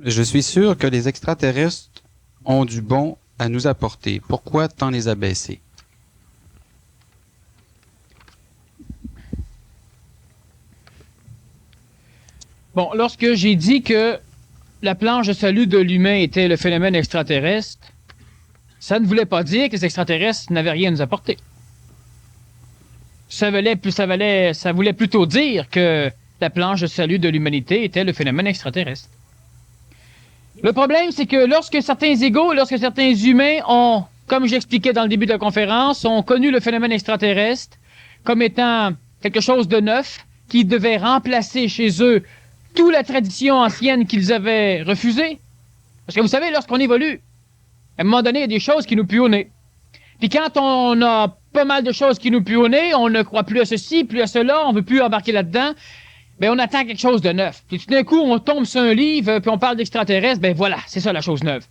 Je suis sûr que les extraterrestres ont du bon à nous apporter. Pourquoi tant les abaisser? Bon, lorsque j'ai dit que la planche de salut de l'humain était le phénomène extraterrestre, ça ne voulait pas dire que les extraterrestres n'avaient rien à nous apporter. Ça voulait plutôt dire que la planche de salut de l'humanité était le phénomène extraterrestre. Le problème, c'est que lorsque certains humains ont, comme j'expliquais dans le début de la conférence, ont connu le phénomène extraterrestre comme étant quelque chose de neuf qui devait remplacer chez eux toute la tradition ancienne qu'ils avaient refusée. Parce que vous savez, lorsqu'on évolue, à un moment donné, il y a des choses qui nous puent au nez. Puis quand on a pas mal de choses qui nous puent au nez, on ne croit plus à ceci, plus à cela, on veut plus embarquer là-dedans, ben on attend quelque chose de neuf. Puis tout d'un coup, on tombe sur un livre, puis on parle d'extraterrestres, ben voilà, c'est ça la chose neuve.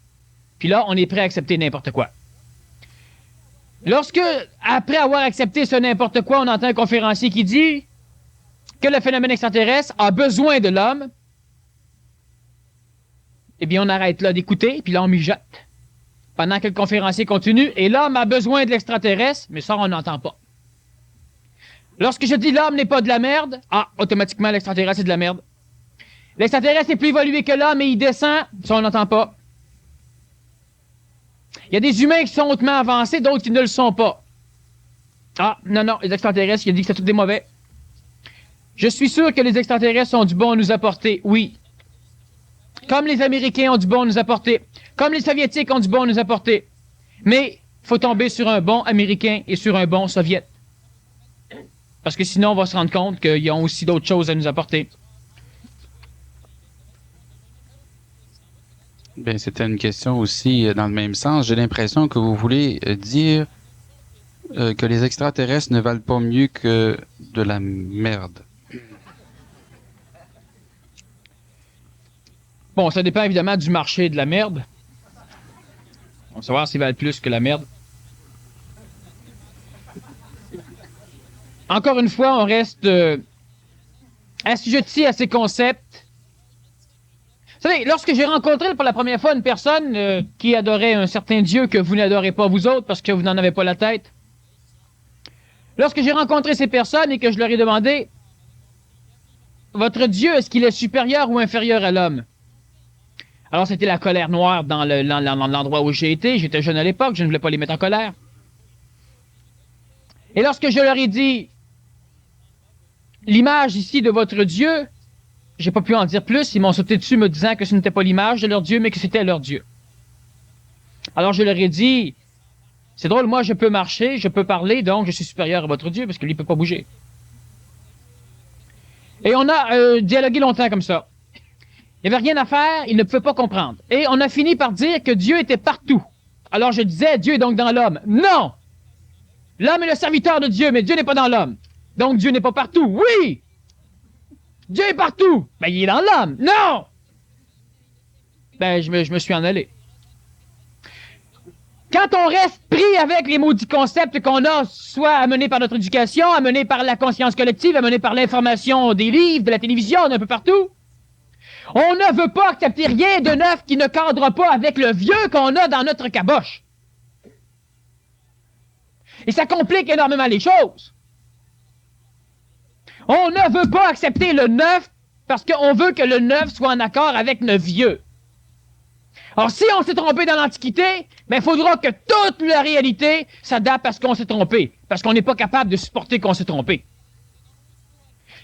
Puis là, on est prêt à accepter n'importe quoi. Lorsque, après avoir accepté ce n'importe quoi, on entend un conférencier qui dit que le phénomène extraterrestre a besoin de l'homme, eh bien on arrête là d'écouter, puis là on mijote. Pendant que le conférencier continue, et l'homme a besoin de l'extraterrestre, mais ça on n'entend pas. Lorsque je dis l'homme n'est pas de la merde, automatiquement l'extraterrestre c'est de la merde. L'extraterrestre est plus évolué que l'homme et il descend, ça on n'entend pas. Il y a des humains qui sont hautement avancés, d'autres qui ne le sont pas. Non, les extraterrestres, il a dit que c'est tout des mauvais. Je suis sûr que les extraterrestres ont du bon à nous apporter, oui. Comme les Américains ont du bon à nous apporter. Comme les Soviétiques ont du bon à nous apporter. Mais il faut tomber sur un bon Américain et sur un bon Soviète. Parce que sinon, on va se rendre compte qu'ils ont aussi d'autres choses à nous apporter. Bien, c'était une question aussi dans le même sens. J'ai l'impression que vous voulez dire que les extraterrestres ne valent pas mieux que de la merde. Bon, ça dépend évidemment du marché de la merde. On va savoir s'ils valent plus que la merde. Encore une fois, on reste assujetti à ces concepts. Vous savez, lorsque j'ai rencontré pour la première fois une personne qui adorait un certain Dieu que vous n'adorez pas vous autres parce que vous n'en avez pas la tête, lorsque j'ai rencontré ces personnes et que je leur ai demandé « Votre Dieu, est-ce qu'il est supérieur ou inférieur à l'homme? » Alors, c'était la colère noire dans l'endroit où j'ai été. J'étais jeune à l'époque, je ne voulais pas les mettre en colère. Et lorsque je leur ai dit « L'image ici de votre Dieu », j'ai pas pu en dire plus. Ils m'ont sauté dessus me disant que ce n'était pas l'image de leur Dieu, mais que c'était leur Dieu. Alors, je leur ai dit « C'est drôle, moi, je peux marcher, je peux parler, donc je suis supérieur à votre Dieu, parce que lui, il ne peut pas bouger. » Et on a dialogué longtemps comme ça. Il n'y avait rien à faire, il ne pouvait pas comprendre. Et on a fini par dire que Dieu était partout. Alors je disais, Dieu est donc dans l'homme. Non! L'homme est le serviteur de Dieu, mais Dieu n'est pas dans l'homme. Donc Dieu n'est pas partout. Oui! Dieu est partout! Ben, il est dans l'homme. Non! Ben, je me suis en allé. Quand on reste pris avec les maudits concepts qu'on a, soit amenés par notre éducation, amenés par la conscience collective, amenés par l'information des livres, de la télévision, d'un peu partout, on ne veut pas accepter rien de neuf qui ne cadre pas avec le vieux qu'on a dans notre caboche. Et ça complique énormément les choses. On ne veut pas accepter le neuf parce qu'on veut que le neuf soit en accord avec le vieux. Alors, si on s'est trompé dans l'Antiquité, ben, il faudra que toute la réalité s'adapte à ce qu'on s'est trompé, parce qu'on n'est pas capable de supporter qu'on s'est trompé.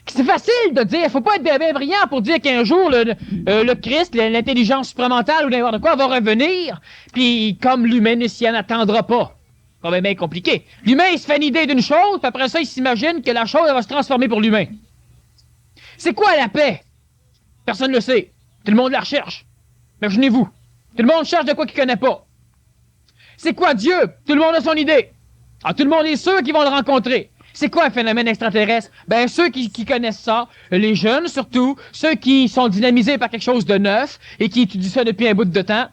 C'est facile de dire, il ne faut pas être bien brillant pour dire qu'un jour, le Christ, l'intelligence supramentale ou n'importe quoi va revenir, puis comme l'humain ne s'y en attendra pas. Pas bien compliqué. L'humain, il se fait une idée d'une chose, puis après ça, il s'imagine que la chose elle va se transformer pour l'humain. C'est quoi la paix? Personne ne le sait. Tout le monde la recherche. Imaginez-vous. Tout le monde cherche de quoi qu'il ne connaît pas. C'est quoi Dieu? Tout le monde a son idée. Tout le monde est sûr qu'ils vont le rencontrer. C'est quoi un phénomène extraterrestre? Ben, ceux qui connaissent ça, les jeunes surtout, ceux qui sont dynamisés par quelque chose de neuf et qui étudient ça depuis un bout de temps,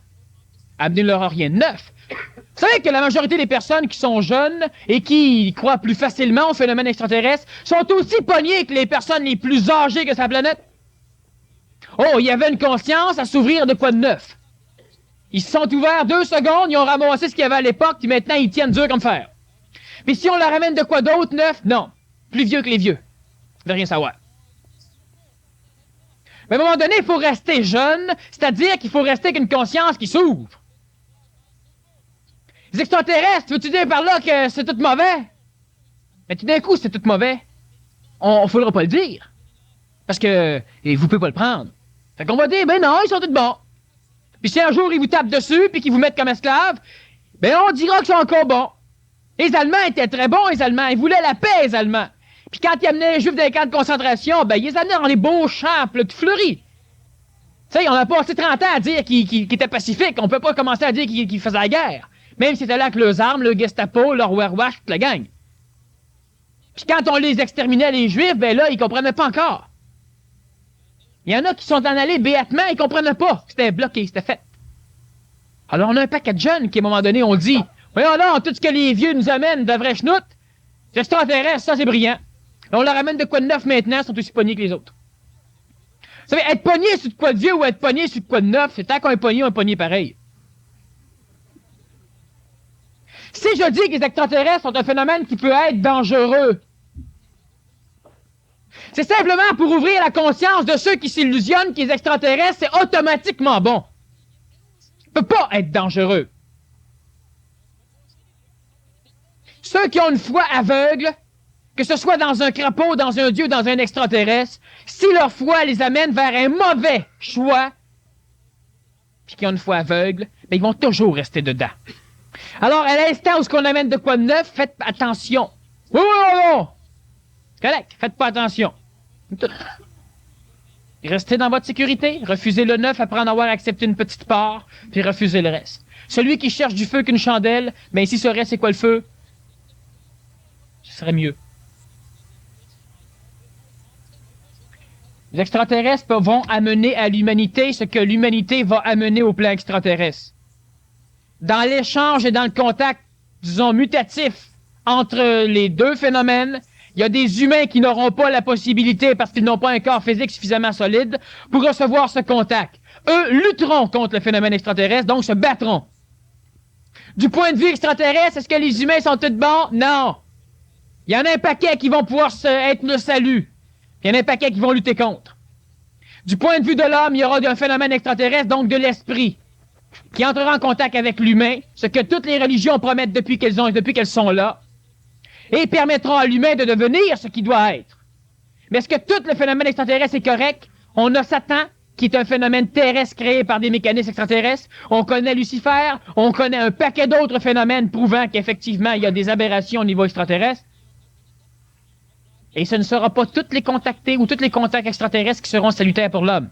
amenez-leur rien de neuf. Vous savez que la majorité des personnes qui sont jeunes et qui croient plus facilement au phénomène extraterrestre sont aussi pognés que les personnes les plus âgées que sa planète? Oh, il y avait une conscience à s'ouvrir de quoi de neuf. Ils se sont ouverts 2 secondes, ils ont ramassé ce qu'il y avait à l'époque, puis maintenant ils tiennent dur comme fer. Puis si on leur ramène de quoi d'autre neuf, non. Plus vieux que les vieux. Je veux rien savoir. Mais à un moment donné, il faut rester jeune, c'est-à-dire qu'il faut rester avec une conscience qui s'ouvre. Les extraterrestres, veux-tu dire par là que c'est tout mauvais? Mais tout d'un coup, c'est tout mauvais. On ne faudra pas le dire. Parce que vous pouvez pas le prendre. Fait qu'on va dire, ben non, ils sont tous bons. Puis si un jour ils vous tapent dessus puis qu'ils vous mettent comme esclaves, ben on dira qu'ils sont encore bons. Les Allemands étaient très bons, les Allemands. Ils voulaient la paix, les Allemands. Puis quand ils amenaient les Juifs dans les camps de concentration, ben ils les amenaient dans les beaux champs, tout fleuris. Tu sais, on a passé 30 ans à dire qu'ils étaient pacifiques. On peut pas commencer à dire qu'ils faisaient la guerre. Même si c'était là avec leurs armes, le Gestapo, leur Wehrmacht, toute la gang. Puis quand on les exterminait, les Juifs, ben là, ils comprenaient pas encore. Il y en a qui sont en allés béatement, ils comprenaient pas. C'était bloqué, c'était fait. Alors on a un paquet de jeunes qui, à un moment donné, ont dit, voyons là, tout ce que les vieux nous amènent de vrais schnoutes, c'est extraterrestre, ça c'est brillant. On leur amène de quoi de neuf maintenant, ils sont aussi pognés que les autres. Vous savez, être pogné sur de quoi de vieux ou être pogné sur de quoi de neuf, c'est tant qu'on est pogné, on est pogné pareil. Si je dis que les extraterrestres sont un phénomène qui peut être dangereux, c'est simplement pour ouvrir la conscience de ceux qui s'illusionnent que les extraterrestres, c'est automatiquement bon. Ça peut pas être dangereux. Ceux qui ont une foi aveugle, que ce soit dans un crapaud, dans un dieu, dans un extraterrestre, si leur foi les amène vers un mauvais choix, puis qui ont une foi aveugle, ben ils vont toujours rester dedans. Alors, à l'instant où ce qu'on amène de quoi de neuf, faites attention. Oui, c'est correct, faites pas attention. Restez dans votre sécurité, refusez le neuf après en avoir accepté une petite part, puis refusez le reste. Celui qui cherche du feu qu'une chandelle, ben si ce reste, c'est quoi le feu? Ce serait mieux. Les extraterrestres vont amener à l'humanité ce que l'humanité va amener au plan extraterrestre. Dans l'échange et dans le contact, disons, mutatif entre les deux phénomènes, il y a des humains qui n'auront pas la possibilité, parce qu'ils n'ont pas un corps physique suffisamment solide, pour recevoir ce contact. Eux lutteront contre le phénomène extraterrestre, donc se battront. Du point de vue extraterrestre, est-ce que les humains sont tous bons? Non. Il y en a un paquet qui vont pouvoir être le salut. Il y en a un paquet qui vont lutter contre. Du point de vue de l'homme, il y aura un phénomène extraterrestre, donc de l'esprit, qui entrera en contact avec l'humain, ce que toutes les religions promettent depuis qu'elles sont là, et permettront à l'humain de devenir ce qu'il doit être. Mais est-ce que tout le phénomène extraterrestre est correct? On a Satan, qui est un phénomène terrestre créé par des mécanismes extraterrestres. On connaît Lucifer, on connaît un paquet d'autres phénomènes prouvant qu'effectivement, il y a des aberrations au niveau extraterrestre. Et ce ne sera pas tous les contactés ou tous les contacts extraterrestres qui seront salutaires pour l'homme.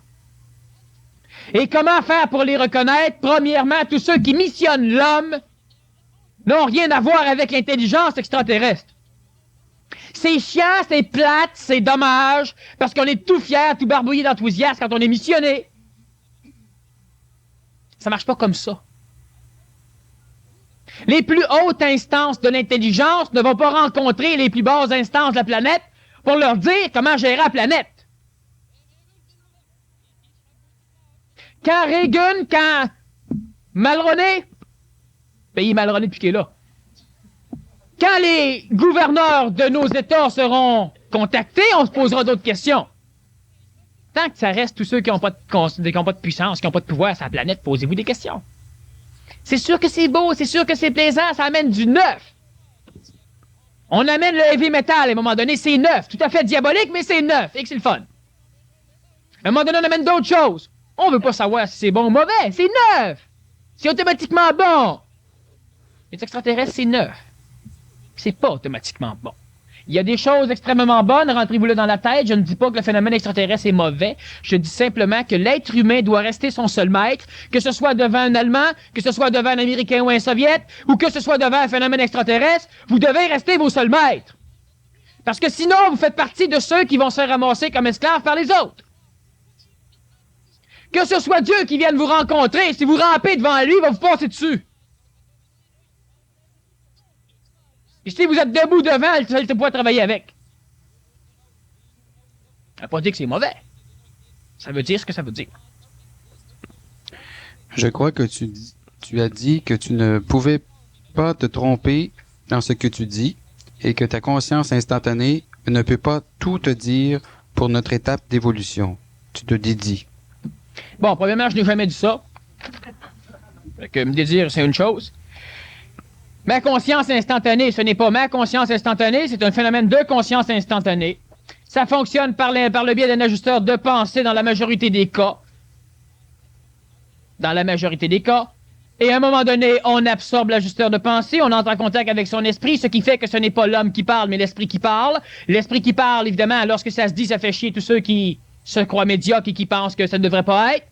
Et comment faire pour les reconnaître? Premièrement, tous ceux qui missionnent l'homme n'ont rien à voir avec l'intelligence extraterrestre. C'est chiant, c'est plate, c'est dommage, parce qu'on est tout fiers, tout barbouillé d'enthousiasme quand on est missionné. Ça marche pas comme ça. Les plus hautes instances de l'intelligence ne vont pas rencontrer les plus basses instances de la planète pour leur dire comment gérer la planète. Quand Reagan, quand Mulroney, pays Mulroney depuis qu'il est là, quand les gouverneurs de nos États seront contactés, on se posera d'autres questions. Tant que ça reste tous ceux qui n'ont pas de puissance, qui n'ont pas de pouvoir sur la planète, posez-vous des questions. C'est sûr que c'est beau, c'est sûr que c'est plaisant, ça amène du neuf. On amène le heavy metal à un moment donné, c'est neuf. Tout à fait diabolique, mais c'est neuf et que c'est le fun. À un moment donné, on amène d'autres choses. On veut pas savoir si c'est bon ou mauvais, c'est neuf. C'est automatiquement bon. Les extraterrestres, c'est neuf. C'est pas automatiquement bon. Il y a des choses extrêmement bonnes, rentrez-vous-le dans la tête. Je ne dis pas que le phénomène extraterrestre est mauvais. Je dis simplement que l'être humain doit rester son seul maître, que ce soit devant un Allemand, que ce soit devant un Américain ou un Soviète, ou que ce soit devant un phénomène extraterrestre, vous devez rester vos seuls maîtres. Parce que sinon, vous faites partie de ceux qui vont se ramasser comme esclaves par les autres. Que ce soit Dieu qui vienne vous rencontrer, si vous rampez devant lui, il va vous passer dessus. Et si vous êtes debout devant, il ne peut pas travailler avec. Ça ne veut pas dire que c'est mauvais. Ça veut dire ce que ça veut dire. Je crois que tu as dit que tu ne pouvais pas te tromper dans ce que tu dis et que ta conscience instantanée ne peut pas tout te dire pour notre étape d'évolution. Tu te dédies. Bon, premièrement, je n'ai jamais dit ça. Fait que me dédire, c'est une chose. Ma conscience instantanée, ce n'est pas ma conscience instantanée, c'est un phénomène de conscience instantanée. Ça fonctionne par le biais d'un ajusteur de pensée dans la majorité des cas. Dans la majorité des cas. Et à un moment donné, on absorbe l'ajusteur de pensée, on entre en contact avec son esprit, ce qui fait que ce n'est pas l'homme qui parle, mais l'esprit qui parle. L'esprit qui parle, évidemment, lorsque ça se dit, ça fait chier tous ceux qui se croient médiocres et qui pensent que ça ne devrait pas être.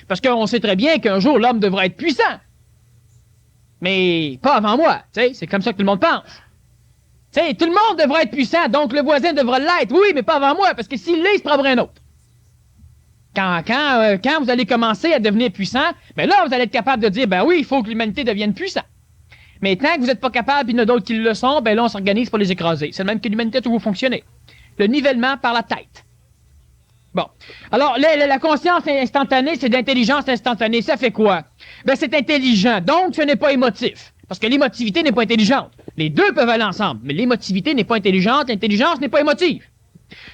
Parce qu'on sait très bien qu'un jour, l'homme devrait être puissant. Mais pas avant moi, tu sais, c'est comme ça que tout le monde pense. Tu sais, tout le monde devrait être puissant, donc le voisin devrait l'être. Oui, mais pas avant moi, parce que s'il l'est, il se prendrait un autre. Quand vous allez commencer à devenir puissant, ben là, vous allez être capable de dire, ben oui, il faut que l'humanité devienne puissante. Mais tant que vous n'êtes pas capable, puis il y en a d'autres qui le sont, ben là, on s'organise pour les écraser. C'est le même que l'humanité a toujours fonctionné. Le nivellement par la tête. Bon. Alors, la conscience instantanée, c'est d'intelligence instantanée. Ça fait quoi? Ben, c'est intelligent. Donc, ce n'est pas émotif. Parce que l'émotivité n'est pas intelligente. Les deux peuvent aller ensemble. Mais l'émotivité n'est pas intelligente, l'intelligence n'est pas émotive.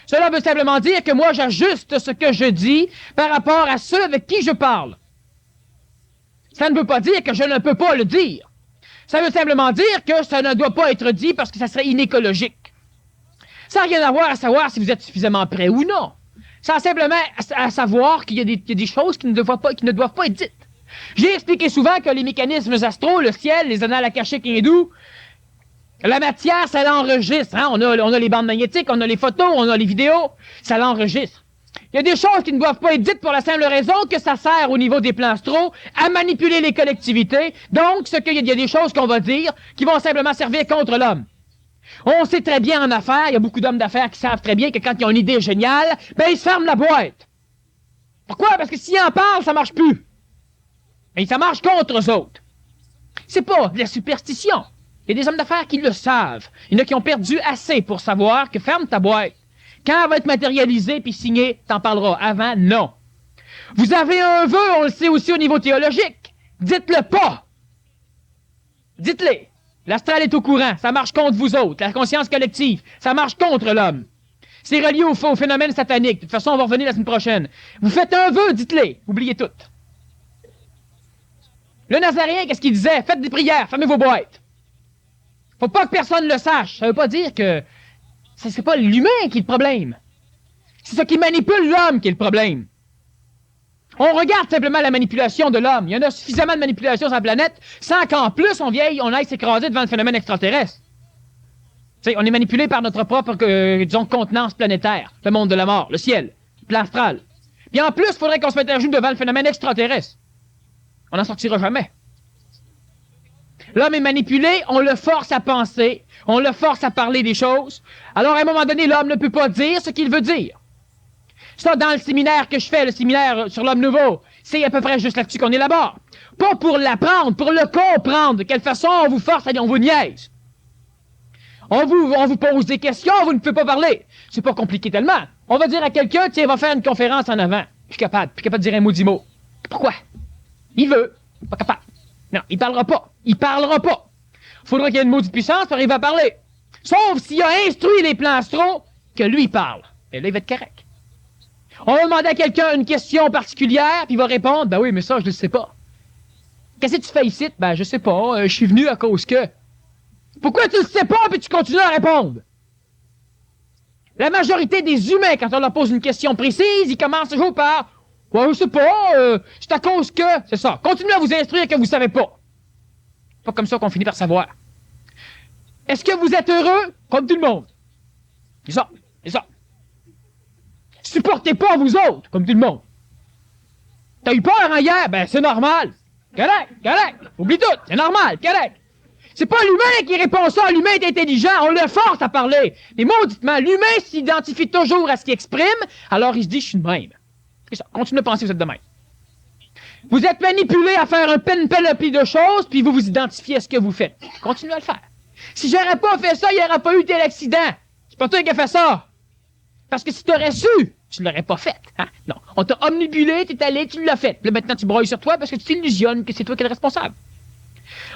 Cela veut simplement dire que moi, j'ajuste ce que je dis par rapport à ceux avec qui je parle. Ça ne veut pas dire que je ne peux pas le dire. Ça veut simplement dire que ça ne doit pas être dit parce que ça serait inécologique. Ça n'a rien à voir à savoir si vous êtes suffisamment prêt ou non. Ça a simplement à savoir qu'il y a des choses qui ne doivent pas être dites. J'ai expliqué souvent que les mécanismes astraux, le ciel, les annales akashiques hindous, la matière, ça l'enregistre. Hein? On a les bandes magnétiques, on a les photos, on a les vidéos. Ça l'enregistre. Il y a des choses qui ne doivent pas être dites pour la simple raison que ça sert au niveau des plans astraux à manipuler les collectivités. Donc, il y a des choses qu'on va dire qui vont simplement servir contre l'homme. On sait très bien en affaires, il y a beaucoup d'hommes d'affaires qui savent très bien que quand ils ont une idée géniale, ben ils se ferment la boîte. Pourquoi? Parce que s'ils en parlent, ça marche plus. Et ça marche contre eux autres. C'est pas de la superstition. Il y a des hommes d'affaires qui le savent. Il y en a qui ont perdu assez pour savoir que ferme ta boîte. Quand elle va être matérialisée puis signée, t'en parleras. Avant, non. Vous avez un vœu, on le sait aussi au niveau théologique. Dites-le pas. Dites-le. L'astral est au courant. Ça marche contre vous autres. La conscience collective, ça marche contre l'homme. C'est relié au phénomène satanique. De toute façon, on va revenir la semaine prochaine. Vous faites un vœu, dites-le. Oubliez tout. Le Nazaréen, qu'est-ce qu'il disait? Faites des prières, fermez vos boîtes. Faut pas que personne le sache. Ça veut pas dire que c'est pas l'humain qui est le problème. C'est ce qui manipule l'homme qui est le problème. On regarde simplement la manipulation de l'homme. Il y en a suffisamment de manipulation sur la planète sans qu'en plus on aille s'écraser devant le phénomène extraterrestre. T'sais, on est manipulé par notre propre, disons, contenance planétaire, le monde de la mort, le ciel, le plan astral. Puis en plus, il faudrait qu'on se mette à genoux devant le phénomène extraterrestre. On n'en sortira jamais. L'homme est manipulé, on le force à penser, on le force à parler des choses. Alors, à un moment donné, l'homme ne peut pas dire ce qu'il veut dire. Ça, dans le séminaire que je fais, le séminaire sur l'homme nouveau, c'est à peu près juste là-dessus qu'on élabore. Pas pour l'apprendre, pour le comprendre. De quelle façon on vous force, on vous niaise. On vous pose des questions, vous ne pouvez pas parler. C'est pas compliqué tellement. On va dire à quelqu'un, tiens, va faire une conférence en avant. Je suis capable de dire un mot dix mots. Pourquoi? Il veut. Pas capable. Non, il parlera pas. Il parlera pas. Faudra qu'il y ait une maudite puissance pour arriver à parler. Sauf s'il a instruit les plans astraux que lui parle. Et là, il va être correct. On va demander à quelqu'un une question particulière, puis il va répondre, ben oui, mais ça, je le sais pas. Qu'est-ce que tu fais ici? Ben, je sais pas, je suis venu à cause que... Pourquoi tu le sais pas, puis tu continues à répondre? La majorité des humains, quand on leur pose une question précise, ils commencent toujours par... Ouais, je sais pas, c'est à cause que... C'est ça. Continuez à vous instruire que vous savez pas. C'est pas comme ça qu'on finit par savoir. Est-ce que vous êtes heureux? Comme tout le monde. C'est ça. C'est ça. Supportez pas vous autres, comme tout le monde. T'as eu peur, hein, hier? Ben, c'est normal. Correct. Oublie tout. C'est normal, correct. C'est pas l'humain qui répond ça. L'humain est intelligent. On le force à parler. Mais mauditement, l'humain s'identifie toujours à ce qu'il exprime, alors il se dit, je suis de même. C'est ça. Continuez à penser, vous êtes de même. Vous êtes manipulé à faire un panoplie de choses, puis vous vous identifiez à ce que vous faites. Continuez à le faire. Si j'aurais pas fait ça, il n'y aurait pas eu tel accident. C'est pas toi qui as fait ça. Parce que si tu aurais su tu l'aurais pas fait. Hein? Non. On t'a omnibulé, t'es allé, tu l'as fait. Là, maintenant, tu broyes sur toi parce que tu t'illusionnes que c'est toi qui es le responsable.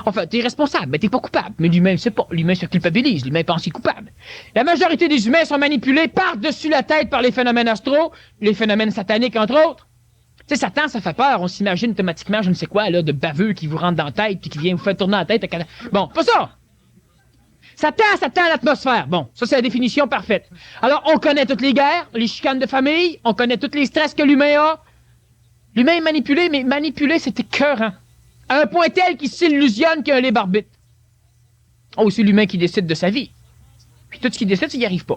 Enfin, t'es responsable, mais t'es pas coupable. Mais l'humain, c'est pas. L'humain se culpabilise. L'humain pense qu'il est coupable. La majorité des humains sont manipulés par-dessus la tête par les phénomènes astraux, les phénomènes sataniques, entre autres. Tu sais, Satan, ça fait peur. On s'imagine automatiquement, je ne sais quoi, là, de baveux qui vous rentre dans la tête puis qui vient vous faire tourner la tête. Bon, pas ça! Satan l'atmosphère. Bon, ça, c'est la définition parfaite. Alors, on connaît toutes les guerres, les chicanes de famille, on connaît tous les stress que l'humain a. L'humain est manipulé, mais manipuler, c'est écœurant. À un point tel qu'il s'illusionne qu'il y a un libre arbitre. Oh, c'est l'humain qui décide de sa vie. Puis tout ce qu'il décide, c'est qu'il n'y arrive pas.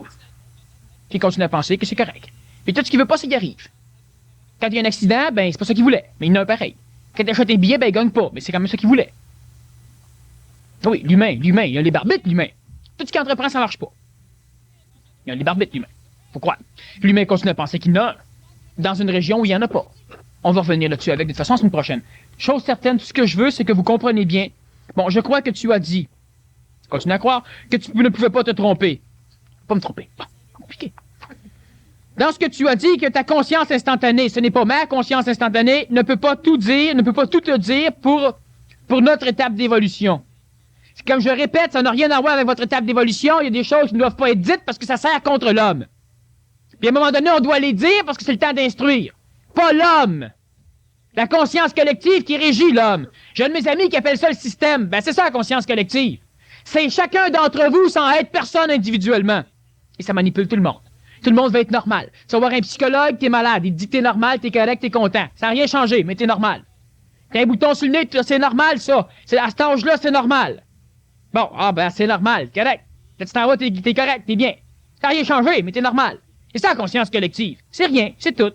Puis il continue à penser que c'est correct. Puis tout ce qu'il veut pas, c'est qu'il arrive. Quand il y a un accident, ben, c'est pas ça qu'il voulait, mais il en a un pareil. Quand il achète un billet, ben, il gagne pas, mais c'est quand même ça qu'il voulait. Oui, l'humain, il y a un libre arbitre, l'humain. Tout ce qu'il entreprend, ça marche pas. Il y a un libre arbitre, l'humain. Faut croire. Puis l'humain continue à penser qu'il en a un. Dans une région où il n'y en a pas. On va revenir là-dessus avec de toute façon la semaine prochaine. Chose certaine, tout ce que je veux, c'est que vous compreniez bien. Bon, je crois que tu as dit, continue à croire, que tu ne pouvais pas te tromper. Pas me tromper. Bon, compliqué. Dans ce que tu as dit, que ta conscience instantanée, ce n'est pas ma conscience instantanée, ne peut pas tout dire, ne peut pas tout te dire pour notre étape d'évolution. Comme je répète, ça n'a rien à voir avec votre étape d'évolution. Il y a des choses qui ne doivent pas être dites parce que ça sert contre l'homme. Puis à un moment donné, on doit les dire parce que c'est le temps d'instruire. Pas l'homme. La conscience collective qui régit l'homme. J'ai un de mes amis qui appelle ça le système. Ben, c'est ça la conscience collective. C'est chacun d'entre vous sans être personne individuellement. Et ça manipule tout le monde. Tout le monde va être normal. Tu vas voir un psychologue, t'es malade. Il te dit que t'es normal, t'es correct, t'es content. Ça n'a rien changé, mais t'es normal. T'as un bouton sur le nez, c'est normal, ça. À cet âge-là, c'est normal. Bon, ben, c'est normal, correct. Là, tu t'en vas, t'es correct, t'es bien. Ça n'a rien changé, mais t'es normal. C'est ça la conscience collective. C'est rien, c'est tout.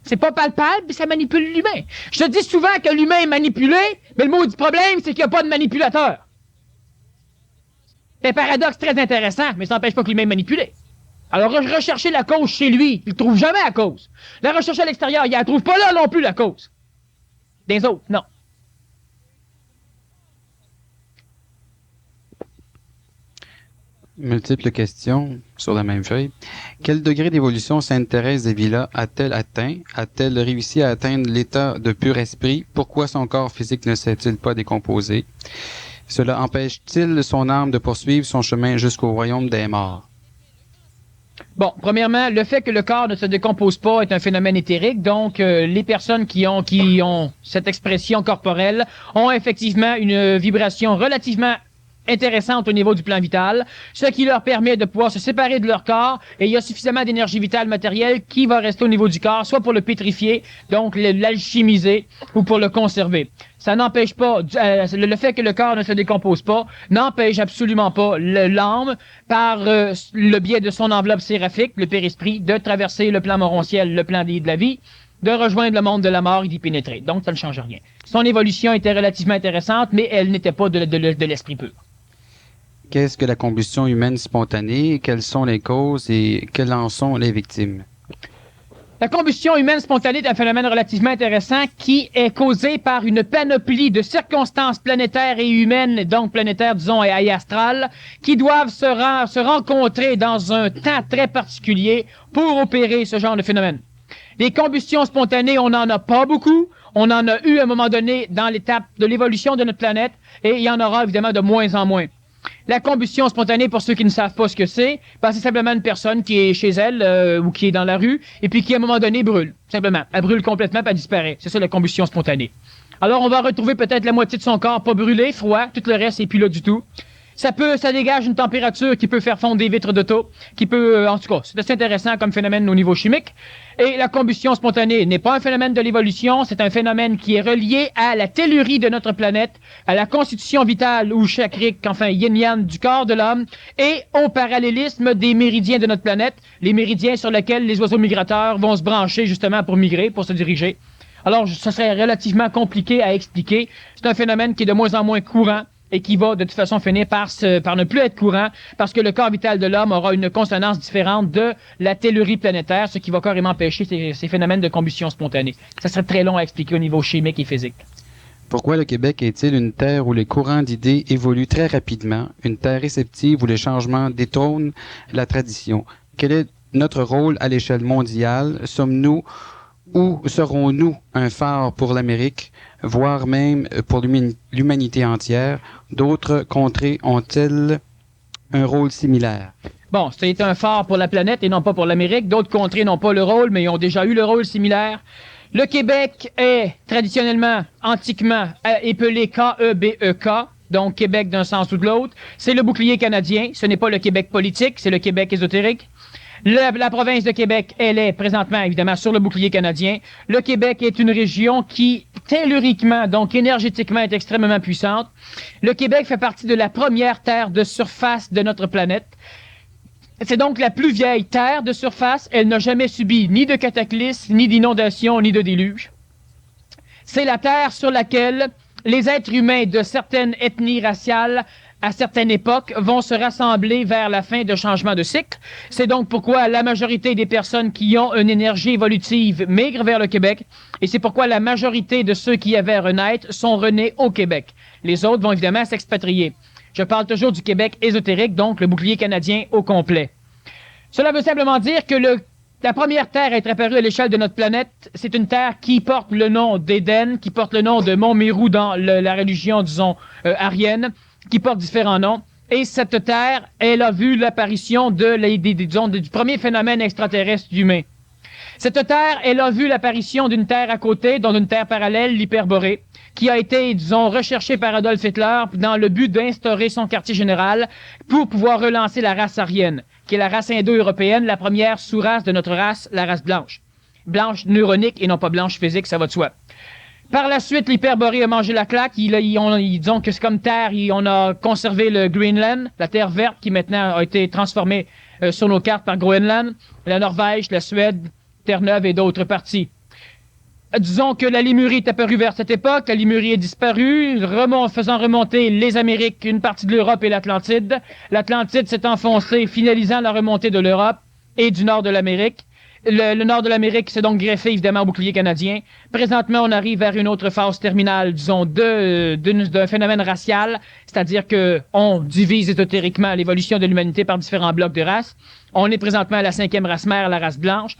C'est pas palpable, mais ça manipule l'humain. Je te dis souvent que l'humain est manipulé, mais le mot du problème, c'est qu'il n'y a pas de manipulateur. C'est un paradoxe très intéressant, mais ça n'empêche pas que l'humain est manipulé. Alors, rechercher la cause chez lui, il ne trouve jamais la cause. La rechercher à l'extérieur, il ne la trouve pas là non plus, la cause. Des autres, non. Multiples questions sur la même feuille. Quel degré d'évolution Sainte Thérèse d'Avila a-t-elle atteint? A-t-elle réussi à atteindre l'état de pur esprit? Pourquoi son corps physique ne s'est-il pas décomposé? Cela empêche-t-il son âme de poursuivre son chemin jusqu'au royaume des morts? Bon, premièrement, le fait que le corps ne se décompose pas est un phénomène éthérique, donc les personnes qui ont cette expression corporelle ont effectivement une vibration relativement intéressante au niveau du plan vital, ce qui leur permet de pouvoir se séparer de leur corps, et il y a suffisamment d'énergie vitale matérielle qui va rester au niveau du corps, soit pour le pétrifier, donc l'alchimiser, ou pour le conserver. Ça n'empêche pas, le fait que le corps ne se décompose pas, n'empêche absolument pas l'âme, par le biais de son enveloppe séraphique, le périsprit, de traverser le plan morontiel, le plan de la vie, de rejoindre le monde de la mort et d'y pénétrer. Donc, ça ne change rien. Son évolution était relativement intéressante, mais elle n'était pas de l'esprit pur. Qu'est-ce que la combustion humaine spontanée? Quelles sont les causes et quelles en sont les victimes? La combustion humaine spontanée est un phénomène relativement intéressant qui est causé par une panoplie de circonstances planétaires et humaines, donc planétaires, disons, et astrales, qui doivent se rencontrer dans un temps très particulier pour opérer ce genre de phénomène. Les combustions spontanées, on n'en a pas beaucoup. On en a eu à un moment donné dans l'étape de l'évolution de notre planète et il y en aura évidemment de moins en moins. La combustion spontanée, pour ceux qui ne savent pas ce que c'est simplement une personne qui est chez elle ou qui est dans la rue et puis qui à un moment donné brûle. Simplement. Elle brûle complètement puis elle disparaît. C'est ça la combustion spontanée. Alors on va retrouver peut-être la moitié de son corps pas brûlé, froid, tout le reste n'est plus là du tout. Ça dégage une température qui peut faire fondre des vitres d'auto, qui peut, en tout cas, c'est assez intéressant comme phénomène au niveau chimique. Et la combustion spontanée n'est pas un phénomène de l'évolution, c'est un phénomène qui est relié à la tellurie de notre planète, à la constitution vitale ou chakrique, enfin yin-yang du corps de l'homme, et au parallélisme des méridiens de notre planète, les méridiens sur lesquels les oiseaux migrateurs vont se brancher justement pour migrer, pour se diriger. Alors, ça serait relativement compliqué à expliquer. C'est un phénomène qui est de moins en moins courant et qui va de toute façon finir par ne plus être courant parce que le corps vital de l'homme aura une consonance différente de la tellurie planétaire, ce qui va carrément empêcher ces phénomènes de combustion spontanée. Ça serait très long à expliquer au niveau chimique et physique. Pourquoi le Québec est-il une terre où les courants d'idées évoluent très rapidement, une terre réceptive où les changements détrônent la tradition? Quelle est notre rôle à l'échelle mondiale? Sommes-nous ou serons-nous un phare pour l'Amérique, voire même pour l'humanité entière? D'autres contrées ont-elles un rôle similaire? Bon, c'est un phare pour la planète et non pas pour l'Amérique. D'autres contrées n'ont pas le rôle, mais ils ont déjà eu le rôle similaire. Le Québec est traditionnellement, antiquement, appelé K-E-B-E-K, donc Québec d'un sens ou de l'autre. C'est le bouclier canadien, ce n'est pas le Québec politique, c'est le Québec ésotérique. La province de Québec, elle est présentement, évidemment, sur le bouclier canadien. Le Québec est une région qui, telluriquement, donc énergétiquement, est extrêmement puissante. Le Québec fait partie de la première terre de surface de notre planète. C'est donc la plus vieille terre de surface. Elle n'a jamais subi ni de cataclysme, ni d'inondation, ni de déluge. C'est la terre sur laquelle les êtres humains de certaines ethnies raciales, à certaines époques, vont se rassembler vers la fin de changement de cycle. C'est donc pourquoi la majorité des personnes qui ont une énergie évolutive migrent vers le Québec. Et c'est pourquoi la majorité de ceux qui avaient renaître sont renés au Québec. Les autres vont évidemment s'expatrier. Je parle toujours du Québec ésotérique, donc le bouclier canadien au complet. Cela veut simplement dire que la première terre à être apparue à l'échelle de notre planète, c'est une terre qui porte le nom d'Éden, qui porte le nom de Mont-Mérou dans la religion, disons, arienne, qui porte différents noms. Et cette terre, elle a vu l'apparition du premier phénomène extraterrestre humain. Cette terre, elle a vu l'apparition d'une terre à côté, dans une terre parallèle, l'Hyperborée, qui a été, disons, recherchée par Adolf Hitler dans le but d'instaurer son quartier général pour pouvoir relancer la race aryenne, qui est la race indo-européenne, la première sous-race de notre race, la race blanche. Blanche neuronique et non pas blanche physique, ça va de soi. Par la suite, l'Hyperborée a mangé la claque. Disons que c'est comme terre, on a conservé le Greenland, la terre verte qui maintenant a été transformée sur nos cartes par Groenland, la Norvège, la Suède, Terre-Neuve et d'autres parties. Disons que la Lémurie est apparue vers cette époque, la Lémurie est disparue, faisant remonter les Amériques, une partie de l'Europe et l'Atlantide. L'Atlantide s'est enfoncée, finalisant la remontée de l'Europe et du nord de l'Amérique. Le nord de l'Amérique s'est donc greffé évidemment au bouclier canadien. Présentement, on arrive vers une autre phase terminale, disons, d'un phénomène racial, c'est-à-dire qu'on divise ésotériquement l'évolution de l'humanité par différents blocs de races. On est présentement à la 5e race mère, la race blanche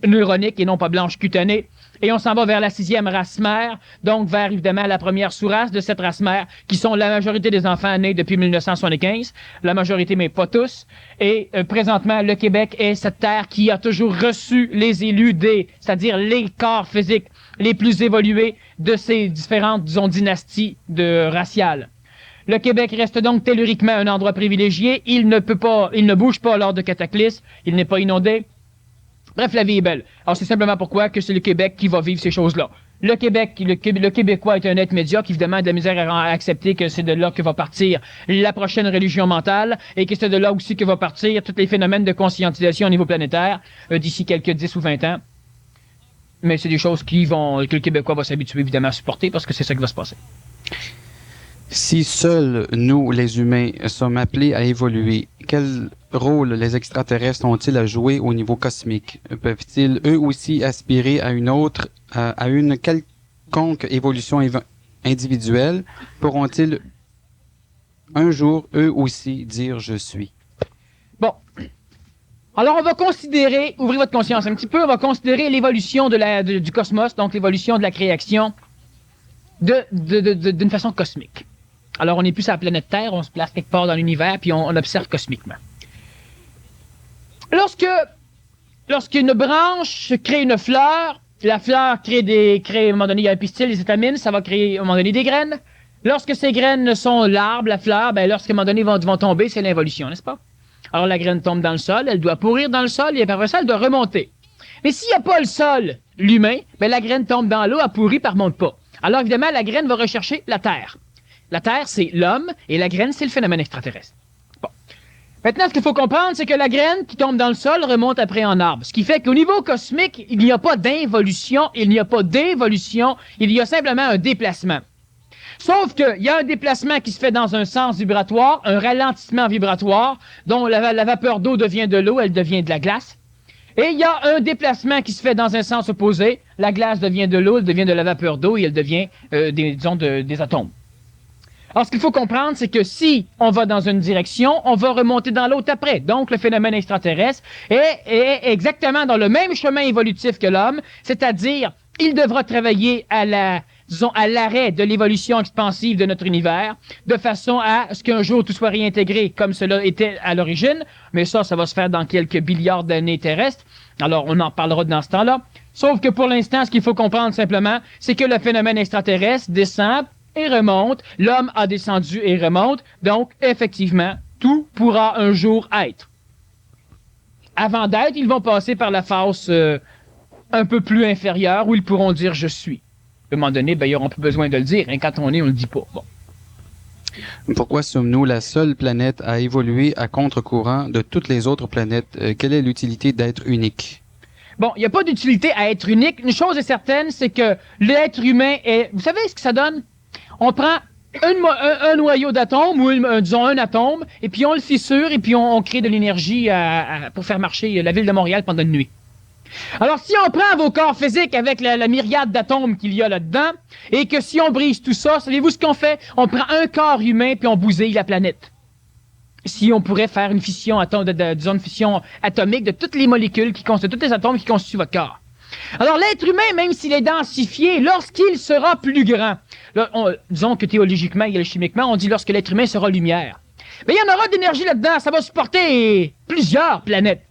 neuronique et non pas blanche cutanée. Et on s'en va vers la 6e race mère, donc vers évidemment la première sous-race de cette race mère, qui sont la majorité des enfants nés depuis 1975, la majorité mais pas tous. Et présentement, le Québec est cette terre qui a toujours reçu les élus c'est-à-dire les corps physiques les plus évolués de ces différentes, disons, dynasties raciales. Le Québec reste donc telluriquement un endroit privilégié. Il ne bouge pas lors de cataclysmes. Il n'est pas inondé. Bref, la vie est belle. Alors, c'est simplement pourquoi que c'est le Québec qui va vivre ces choses-là. Le Québécois est un être médiocre, évidemment, de la misère à accepter que c'est de là que va partir la prochaine religion mentale et que c'est de là aussi que va partir tous les phénomènes de conscientisation au niveau planétaire d'ici quelques 10 ou 20 ans. Mais c'est des choses que le Québécois va s'habituer, évidemment, à supporter parce que c'est ça qui va se passer. Si seuls nous, les humains, sommes appelés à évoluer, quel rôle les extraterrestres ont-ils à jouer au niveau cosmique? Peuvent-ils eux aussi aspirer à une quelconque évolution individuelle? Pourront-ils un jour eux aussi dire je suis? Bon. Alors, on va considérer, ouvrez votre conscience un petit peu, on va considérer l'évolution du cosmos, donc l'évolution de la création d'une façon cosmique. Alors, on n'est plus sur la planète Terre, on se place quelque part dans l'univers, puis on observe cosmiquement. Lorsqu'une branche crée une fleur, la fleur crée à un moment donné, il y a un pistil, les étamines, ça va créer à un moment donné des graines. Lorsque ces graines sont l'arbre, la fleur, lorsqu'à un moment donné vont tomber, c'est l'involution, n'est-ce pas? Alors, la graine tombe dans le sol, elle doit pourrir dans le sol, et après ça, elle doit remonter. Mais s'il n'y a pas le sol, l'humain, la graine tombe dans l'eau, elle pourrit, elle ne remonte pas. Alors, évidemment, la graine va rechercher la terre. La terre, c'est l'homme, et la graine, c'est le phénomène extraterrestre. Bon. Maintenant, ce qu'il faut comprendre, c'est que la graine qui tombe dans le sol remonte après en arbre. Ce qui fait qu'au niveau cosmique, il n'y a pas d'involution, il n'y a pas d'évolution, il y a simplement un déplacement. Sauf qu'il y a un déplacement qui se fait dans un sens vibratoire, un ralentissement vibratoire, dont la vapeur d'eau devient de l'eau, elle devient de la glace. Et il y a un déplacement qui se fait dans un sens opposé, la glace devient de l'eau, elle devient de la vapeur d'eau et elle devient, des atomes. Alors, ce qu'il faut comprendre, c'est que si on va dans une direction, on va remonter dans l'autre après. Donc, le phénomène extraterrestre est exactement dans le même chemin évolutif que l'homme, c'est-à-dire, il devra travailler à l'arrêt de l'évolution expansive de notre univers, de façon à ce qu'un jour tout soit réintégré comme cela était à l'origine, mais ça va se faire dans quelques milliards d'années terrestres. Alors, on en parlera dans ce temps-là. Sauf que pour l'instant, ce qu'il faut comprendre simplement, c'est que le phénomène extraterrestre descend et remonte, l'homme a descendu et remonte, donc effectivement, tout pourra un jour être. Avant d'être, ils vont passer par la phase un peu plus inférieure où ils pourront dire « je suis ». À un moment donné, ils n'auront plus besoin de le dire, hein, quand on est, on ne le dit pas. Bon. Pourquoi sommes-nous la seule planète à évoluer à contre-courant de toutes les autres planètes? Quelle est l'utilité d'être unique? Bon, il n'y a pas d'utilité à être unique. Une chose est certaine, c'est que l'être humain est... Vous savez ce que ça donne? On prend un noyau d'atome, ou disons un atome, et puis on le fissure, et puis on crée de l'énergie pour faire marcher la ville de Montréal pendant une nuit. Alors, si on prend vos corps physiques avec la myriade d'atomes qu'il y a là-dedans, et que si on brise tout ça, savez-vous ce qu'on fait? On prend un corps humain, puis on bousille la planète. Si on pourrait faire une fission, disons une fission atomique de toutes les molécules, de tous les atomes qui constituent votre corps. Alors, l'être humain, même s'il est densifié, lorsqu'il sera plus grand, là, disons que théologiquement et chimiquement, on dit lorsque l'être humain sera lumière, mais il y en aura d'énergie là-dedans, ça va supporter plusieurs planètes.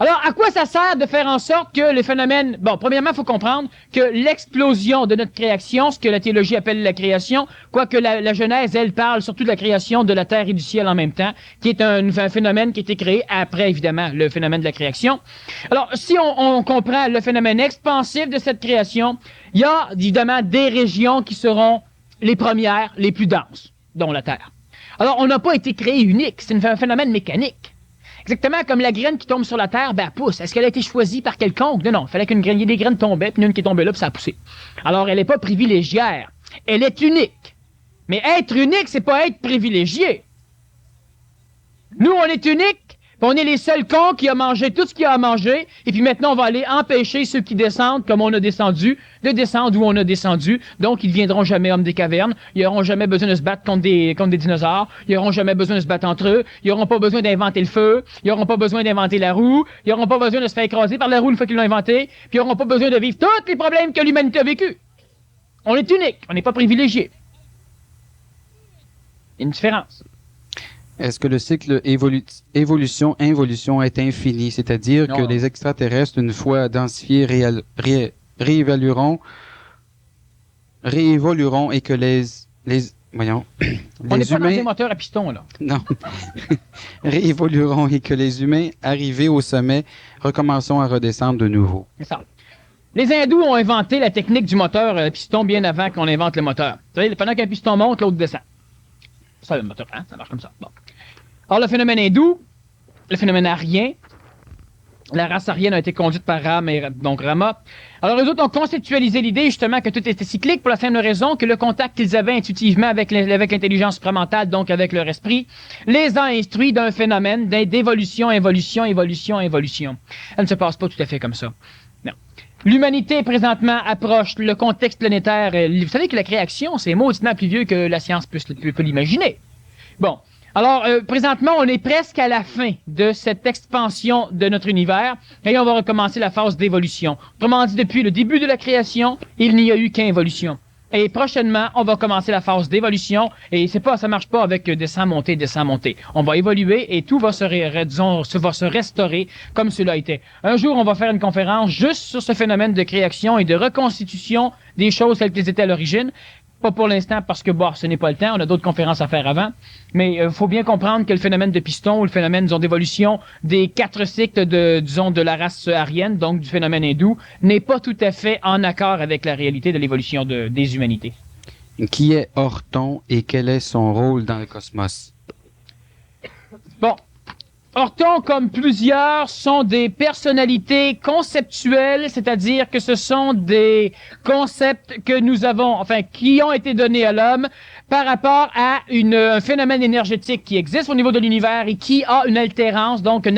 Alors, à quoi ça sert de faire en sorte que le phénomène... Bon, premièrement, il faut comprendre que l'explosion de notre création, ce que la théologie appelle la création, quoique la Genèse, elle, parle surtout de la création de la terre et du ciel en même temps, qui est un phénomène qui a été créé après, évidemment, le phénomène de la création. Alors, si on comprend le phénomène expansif de cette création, il y a, évidemment, des régions qui seront les premières, les plus denses, dont la Terre. Alors, on n'a pas été créé unique, c'est un phénomène mécanique. Exactement comme la graine qui tombe sur la terre, ben elle pousse. Est-ce qu'elle a été choisie par quelconque? Non, il fallait qu'une graine, des graines tombaient, puis une qui est tombée là, puis ça a poussé. Alors, elle n'est pas privilégiée. Elle est unique. Mais être unique, c'est pas être privilégié. Nous, on est unique, puis on est les seuls cons qui ont mangé tout ce qu'il y a à manger, et puis maintenant, on va aller empêcher ceux qui descendent, comme on a descendu, de descendre où on a descendu. Donc, ils ne viendront jamais hommes des cavernes. Ils n'auront jamais besoin de se battre contre des dinosaures. Ils n'auront jamais besoin de se battre entre eux. Ils n'auront pas besoin d'inventer le feu. Ils n'auront pas besoin d'inventer la roue. Ils n'auront pas besoin de se faire écraser par la roue une fois qu'ils l'ont inventée. Puis ils n'auront pas besoin de vivre tous les problèmes que l'humanité a vécu. On est unique. On n'est pas privilégié. Il y a une différence. Est-ce que le cycle évolution-involution est infini, c'est-à-dire que les extraterrestres, une fois densifiés, réévolueront et que voyons, on n'est pas humains, dans un moteur à piston, là. Non. Réévolueront et que les humains, arrivés au sommet, recommenceront à redescendre de nouveau. C'est ça. Les hindous ont inventé la technique du moteur à piston bien avant qu'on invente le moteur. Vous savez, pendant qu'un piston monte, l'autre descend. Ça, le moteur, hein? Ça marche comme ça. Bon. Alors, le phénomène hindou, le phénomène arien, la race aryenne a été conduite par Ram et donc Rama. Alors, eux autres ont conceptualisé l'idée, justement, que tout était cyclique pour la simple raison que le contact qu'ils avaient intuitivement avec l'intelligence supramentale, donc avec leur esprit, les a instruits d'un phénomène d'évolution, évolution, évolution, évolution. Elle ne se passe pas tout à fait comme ça. Non. L'humanité, présentement, approche le contexte planétaire. Vous savez que la création, c'est mauditement plus vieux que la science peut l'imaginer. Bon. Alors, présentement, on est presque à la fin de cette expansion de notre univers et on va recommencer la phase d'évolution. Autrement dit, depuis le début de la création, il n'y a eu qu'involution. Et prochainement, on va commencer la phase d'évolution et ça marche pas avec descend, montée, descend, montée. On va évoluer et tout va se restaurer comme cela était. Un jour, on va faire une conférence juste sur ce phénomène de création et de reconstitution des choses telles qu'elles étaient à l'origine. Pas pour l'instant parce que, ce n'est pas le temps. On a d'autres conférences à faire avant. Mais il faut bien comprendre que le phénomène de piston ou le phénomène, disons, d'évolution des 4 cycles de la race aryenne, donc du phénomène hindou, n'est pas tout à fait en accord avec la réalité de l'évolution des humanités. Qui est Orton et quel est son rôle dans le cosmos? Bon. Orton, comme plusieurs, sont des personnalités conceptuelles, c'est-à-dire que ce sont des concepts que nous avons, qui ont été donnés à l'homme par rapport à un phénomène énergétique qui existe au niveau de l'univers et qui a une altérance, donc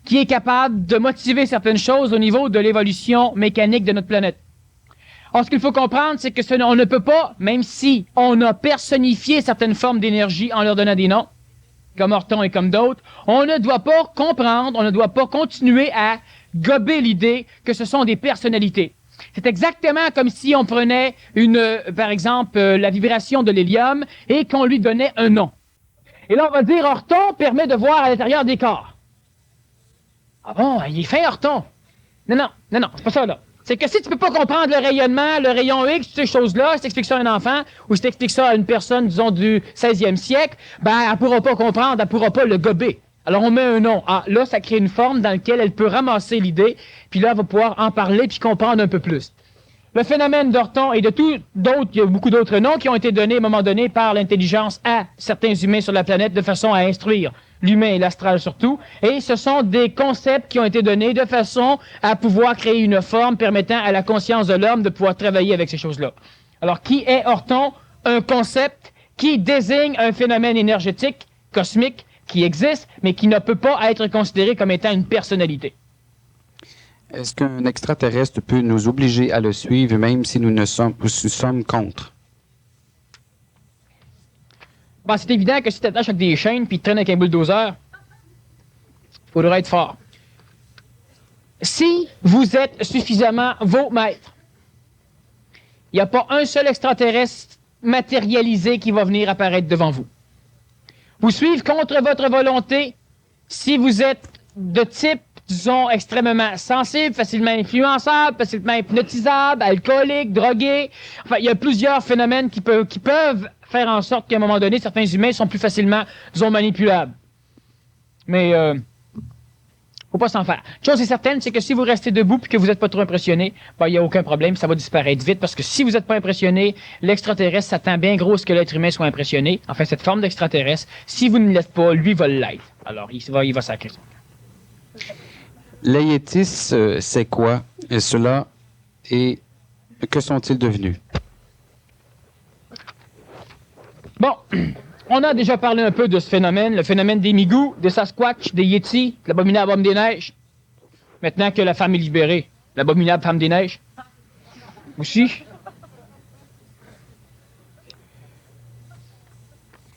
qui est capable de motiver certaines choses au niveau de l'évolution mécanique de notre planète. Or, ce qu'il faut comprendre, c'est que on ne peut pas, même si on a personnifié certaines formes d'énergie en leur donnant des noms, comme Orton et comme d'autres, on ne doit pas comprendre, on ne doit pas continuer à gober l'idée que ce sont des personnalités. C'est exactement comme si on prenait par exemple, la vibration de l'hélium et qu'on lui donnait un nom. Et là, on va dire, Orton permet de voir à l'intérieur des corps. Ah bon, il est fin, Orton. Non, c'est pas ça, là. C'est que si tu peux pas comprendre le rayonnement, le rayon X, ces choses-là, si tu expliques ça à un enfant, ou si tu expliques ça à une personne, disons, du 16e siècle, ben, elle pourra pas comprendre, elle pourra pas le gober. Alors, on met un nom. Ah, là, ça crée une forme dans laquelle elle peut ramasser l'idée, puis là, elle va pouvoir en parler, puis comprendre un peu plus. Le phénomène d'Orton et de d'autres, il y a beaucoup d'autres noms qui ont été donnés à un moment donné par l'intelligence à certains humains sur la planète de façon à instruire l'humain et l'astral surtout. Et ce sont des concepts qui ont été donnés de façon à pouvoir créer une forme permettant à la conscience de l'homme de pouvoir travailler avec ces choses-là. Alors, qui est Orton? Un concept qui désigne un phénomène énergétique, cosmique, qui existe, mais qui ne peut pas être considéré comme étant une personnalité. Est-ce qu'un extraterrestre peut nous obliger à le suivre, même si nous sommes contre? Bon, c'est évident que si tu t'attaches avec des chaînes puis tu traînes avec un bulldozer, il faudra être fort. Si vous êtes suffisamment vos maîtres, il n'y a pas un seul extraterrestre matérialisé qui va venir apparaître devant vous. Vous suivre contre votre volonté si vous êtes de type, disons, extrêmement sensible, facilement influençable, facilement hypnotisable, alcoolique, drogué. Enfin, il y a plusieurs phénomènes qui peuvent faire en sorte qu'à un moment donné, certains humains sont plus facilement, disons, manipulables. Mais, faut pas s'en faire. Une chose est certaine, c'est que si vous restez debout et que vous n'êtes pas trop impressionné, ben, il n'y a aucun problème, ça va disparaître vite, parce que si vous n'êtes pas impressionné, l'extraterrestre s'attend bien gros à ce que l'être humain soit impressionné. Enfin, cette forme d'extraterrestre, si vous ne l'êtes pas, lui va l'être. Alors, il va sacrer son camp. Les Yétis, c'est quoi? Et cela, et que sont-ils devenus? Bon, on a déjà parlé un peu de ce phénomène, le phénomène des migous, des Sasquatch, des Yétis, de l'abominable homme des neiges. Maintenant que la femme est libérée, l'abominable femme des neiges. Aussi.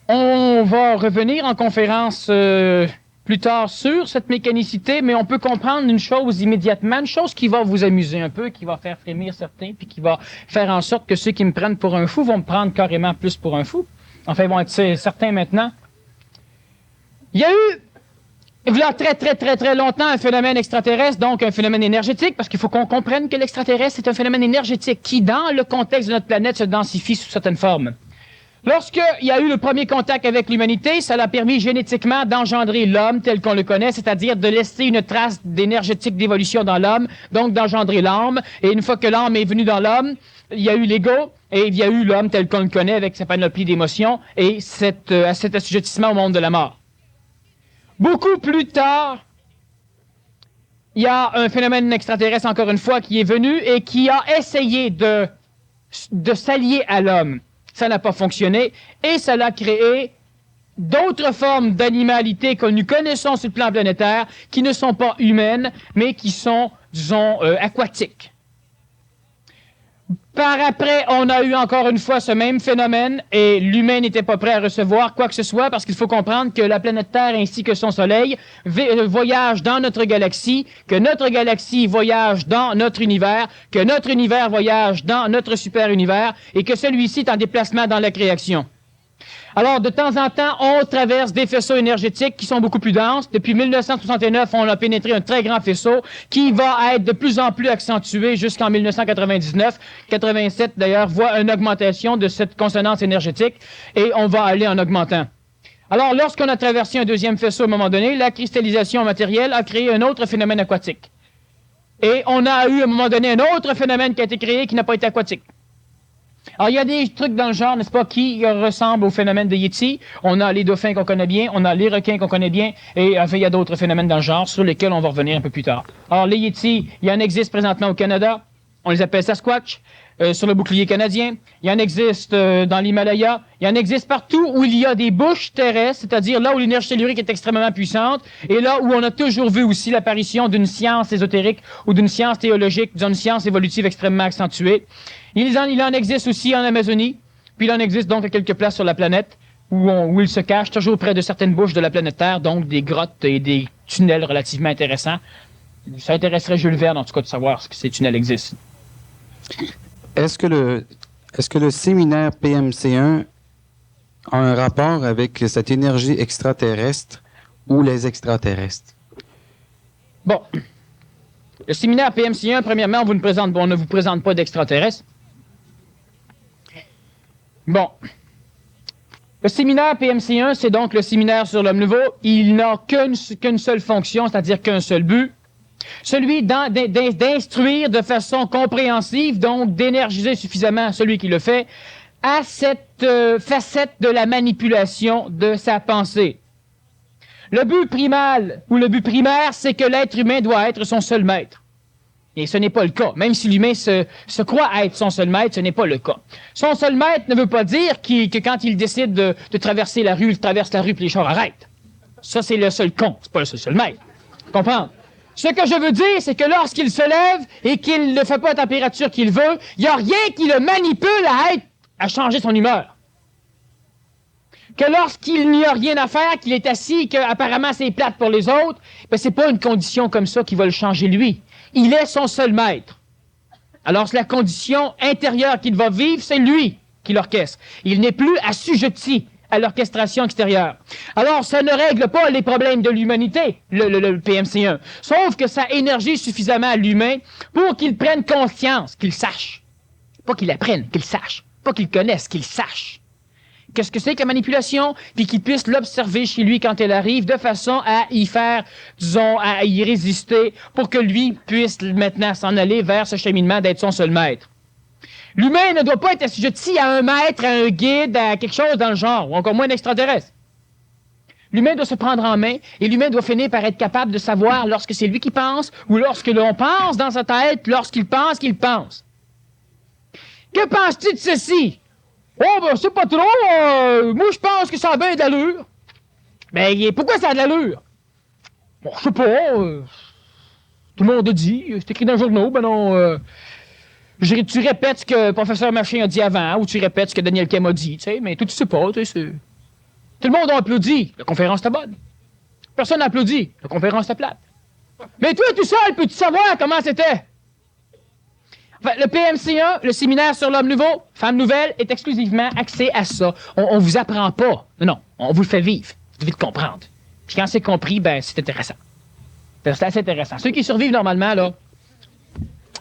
On va revenir en conférence plus tard sur cette mécanicité, mais on peut comprendre une chose immédiatement, une chose qui va vous amuser un peu, qui va faire frémir certains, puis qui va faire en sorte que ceux qui me prennent pour un fou vont me prendre carrément plus pour un fou. Enfin, ils vont être certains maintenant. Il y a eu, il y a très longtemps, un phénomène extraterrestre, donc un phénomène énergétique, parce qu'il faut qu'on comprenne que l'extraterrestre est un phénomène énergétique qui, dans le contexte de notre planète, se densifie sous certaines formes. Lorsqu'il y a eu le premier contact avec l'humanité, ça l'a permis génétiquement d'engendrer l'homme tel qu'on le connaît, c'est-à-dire de laisser une trace d'énergétique d'évolution dans l'homme, donc d'engendrer l'âme. Et une fois que l'âme est venue dans l'homme, il y a eu l'ego, et il y a eu l'homme tel qu'on le connaît avec sa panoplie d'émotions, et cet assujettissement au monde de la mort. Beaucoup plus tard, il y a un phénomène extraterrestre, encore une fois, qui est venu et qui a essayé de s'allier à l'homme. Ça n'a pas fonctionné et ça a créé d'autres formes d'animalité que nous connaissons sur le plan planétaire qui ne sont pas humaines, mais qui sont, disons, aquatiques. Par après, on a eu encore une fois ce même phénomène et l'humain n'était pas prêt à recevoir quoi que ce soit parce qu'il faut comprendre que la planète Terre ainsi que son Soleil voyagent dans notre galaxie, que notre galaxie voyage dans notre univers, que notre univers voyage dans notre super-univers et que celui-ci est en déplacement dans la création. Alors, de temps en temps, on traverse des faisceaux énergétiques qui sont beaucoup plus denses. Depuis 1969, on a pénétré un très grand faisceau qui va être de plus en plus accentué jusqu'en 1999. 87, d'ailleurs, voit une augmentation de cette consonance énergétique et on va aller en augmentant. Alors, lorsqu'on a traversé un deuxième faisceau à un moment donné, la cristallisation matérielle a créé un autre phénomène aquatique. Et on a eu à un moment donné un autre phénomène qui a été créé qui n'a pas été aquatique. Alors, il y a des trucs dans le genre, n'est-ce pas, qui ressemblent au phénomène de Yéti. On a les dauphins qu'on connaît bien, on a les requins qu'on connaît bien, et enfin, il y a d'autres phénomènes dans le genre sur lesquels on va revenir un peu plus tard. Alors, les Yétis, il y en existe présentement au Canada, on les appelle Sasquatch, sur le bouclier canadien. Il y en existe dans l'Himalaya. Il y en existe partout où il y a des bouches terrestres, c'est-à-dire là où l'énergie tellurique est extrêmement puissante, et là où on a toujours vu aussi l'apparition d'une science ésotérique ou d'une science théologique, d'une science évolutive extrêmement accentuée. Il en existe aussi en Amazonie, puis il en existe donc à quelques places sur la planète où il se cache toujours près de certaines bouches de la planète Terre, donc des grottes et des tunnels relativement intéressants. Ça intéresserait Jules Verne, en tout cas, de savoir que ces tunnels existent. Est-ce que le séminaire PMC1 a un rapport avec cette énergie extraterrestre ou les extraterrestres? Bon. Le séminaire PMC1, premièrement, on ne vous présente pas d'extraterrestres. Bon. Le séminaire PMC1, c'est donc le séminaire sur l'homme nouveau. Il n'a qu'une seule fonction, c'est-à-dire qu'un seul but. Celui d'instruire de façon compréhensive, donc d'énergiser suffisamment celui qui le fait, à cette facette de la manipulation de sa pensée. Le but primal, ou le but primaire, c'est que l'être humain doit être son seul maître. Et ce n'est pas le cas. Même si l'humain se croit être son seul maître, ce n'est pas le cas. Son seul maître ne veut pas dire que quand il décide de traverser la rue, il traverse la rue puis les chars arrêtent. Ça, c'est le seul con. C'est pas le seul maître. Comprendre? Ce que je veux dire, c'est que lorsqu'il se lève et qu'il ne fait pas la température qu'il veut, il n'y a rien qui le manipule à changer son humeur. Que lorsqu'il n'y a rien à faire, qu'il est assis, qu'apparemment c'est plate pour les autres, ben c'est pas une condition comme ça qui va le changer lui. Il est son seul maître. Alors la condition intérieure qu'il va vivre, c'est lui qui l'orchestre. Il n'est plus assujetti à l'orchestration extérieure. Alors, ça ne règle pas les problèmes de l'humanité, le PMC1, sauf que ça énergie suffisamment à l'humain pour qu'il prenne conscience, qu'il sache. Pas qu'il apprenne, qu'il sache. Pas qu'il connaisse, qu'il sache. Qu'est-ce que c'est que la manipulation, puis qu'il puisse l'observer chez lui quand elle arrive, de façon à y faire, disons, à y résister, pour que lui puisse maintenant s'en aller vers ce cheminement d'être son seul maître. L'humain ne doit pas être assujetti à un maître, à un guide, à quelque chose dans le genre, ou encore moins un extraterrestre. L'humain doit se prendre en main, et l'humain doit finir par être capable de savoir lorsque c'est lui qui pense, ou lorsque l'on pense dans sa tête, lorsqu'il pense qu'il pense. Que penses-tu de ceci? Oh, ben, c'est pas trop. Moi, je pense que ça a bien de l'allure. Mais pourquoi ça a de l'allure? Bon, je sais pas. Tout le monde a dit. C'est écrit dans le journal. Ben non. Tu répètes ce que le professeur Machin a dit avant, ou tu répètes ce que Daniel Kem a dit, tu sais, mais toi, tu sais pas, tu sais, tout le monde a applaudi. La conférence était bonne. Personne n'a applaudi. La conférence était plate. Mais toi, tout seul, peux-tu savoir comment c'était? Enfin, le PMC1, le séminaire sur l'homme nouveau, femme nouvelle, est exclusivement axé à ça. On vous apprend pas. Non, on vous le fait vivre. Vous devez le comprendre. Puis quand c'est compris, ben, c'est intéressant. C'est assez intéressant. Ceux qui survivent normalement, là,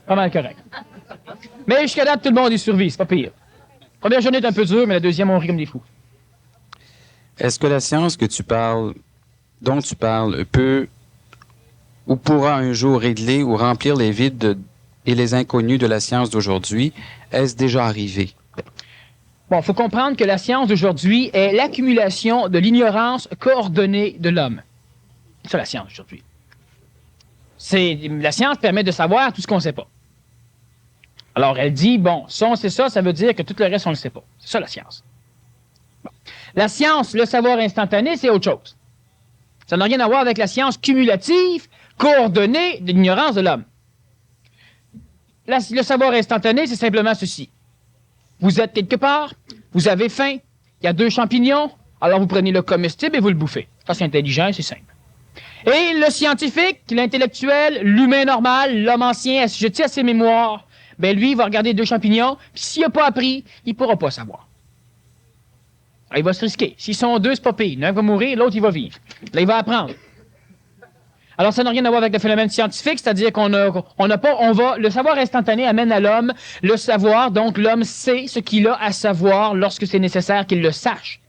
pas mal correct. Mais jusqu'à date, tout le monde y survit, c'est pas pire. La première journée est un peu dure, mais la deuxième, on rit comme des fous. Est-ce que la science dont tu parles, peut ou pourra un jour régler ou remplir les vides et les inconnus de la science d'aujourd'hui? Est-ce déjà arrivé? Bon, il faut comprendre que la science d'aujourd'hui est l'accumulation de l'ignorance coordonnée de l'homme. C'est ça, la science d'aujourd'hui. La science permet de savoir tout ce qu'on ne sait pas. Alors, elle dit, bon, si on sait ça, ça veut dire que tout le reste, on ne le sait pas. C'est ça, la science. Bon. La science, le savoir instantané, c'est autre chose. Ça n'a rien à voir avec la science cumulative, coordonnée de l'ignorance de l'homme. Le savoir instantané, c'est simplement ceci. Vous êtes quelque part, vous avez faim, il y a 2 champignons, alors vous prenez le comestible et vous le bouffez. Ça, c'est intelligent et c'est simple. Et le scientifique, l'intellectuel, l'humain normal, l'homme ancien, assujetti à ses mémoires, ben lui, il va regarder 2 champignons, puis s'il n'a pas appris, il ne pourra pas savoir. Alors, il va se risquer. S'ils sont 2, c'est pas pire. L'un va mourir, l'autre, il va vivre. Là, il va apprendre. Alors, ça n'a rien à voir avec le phénomène scientifique, c'est-à-dire le savoir instantané amène à l'homme le savoir, donc l'homme sait ce qu'il a à savoir lorsque c'est nécessaire qu'il le sache.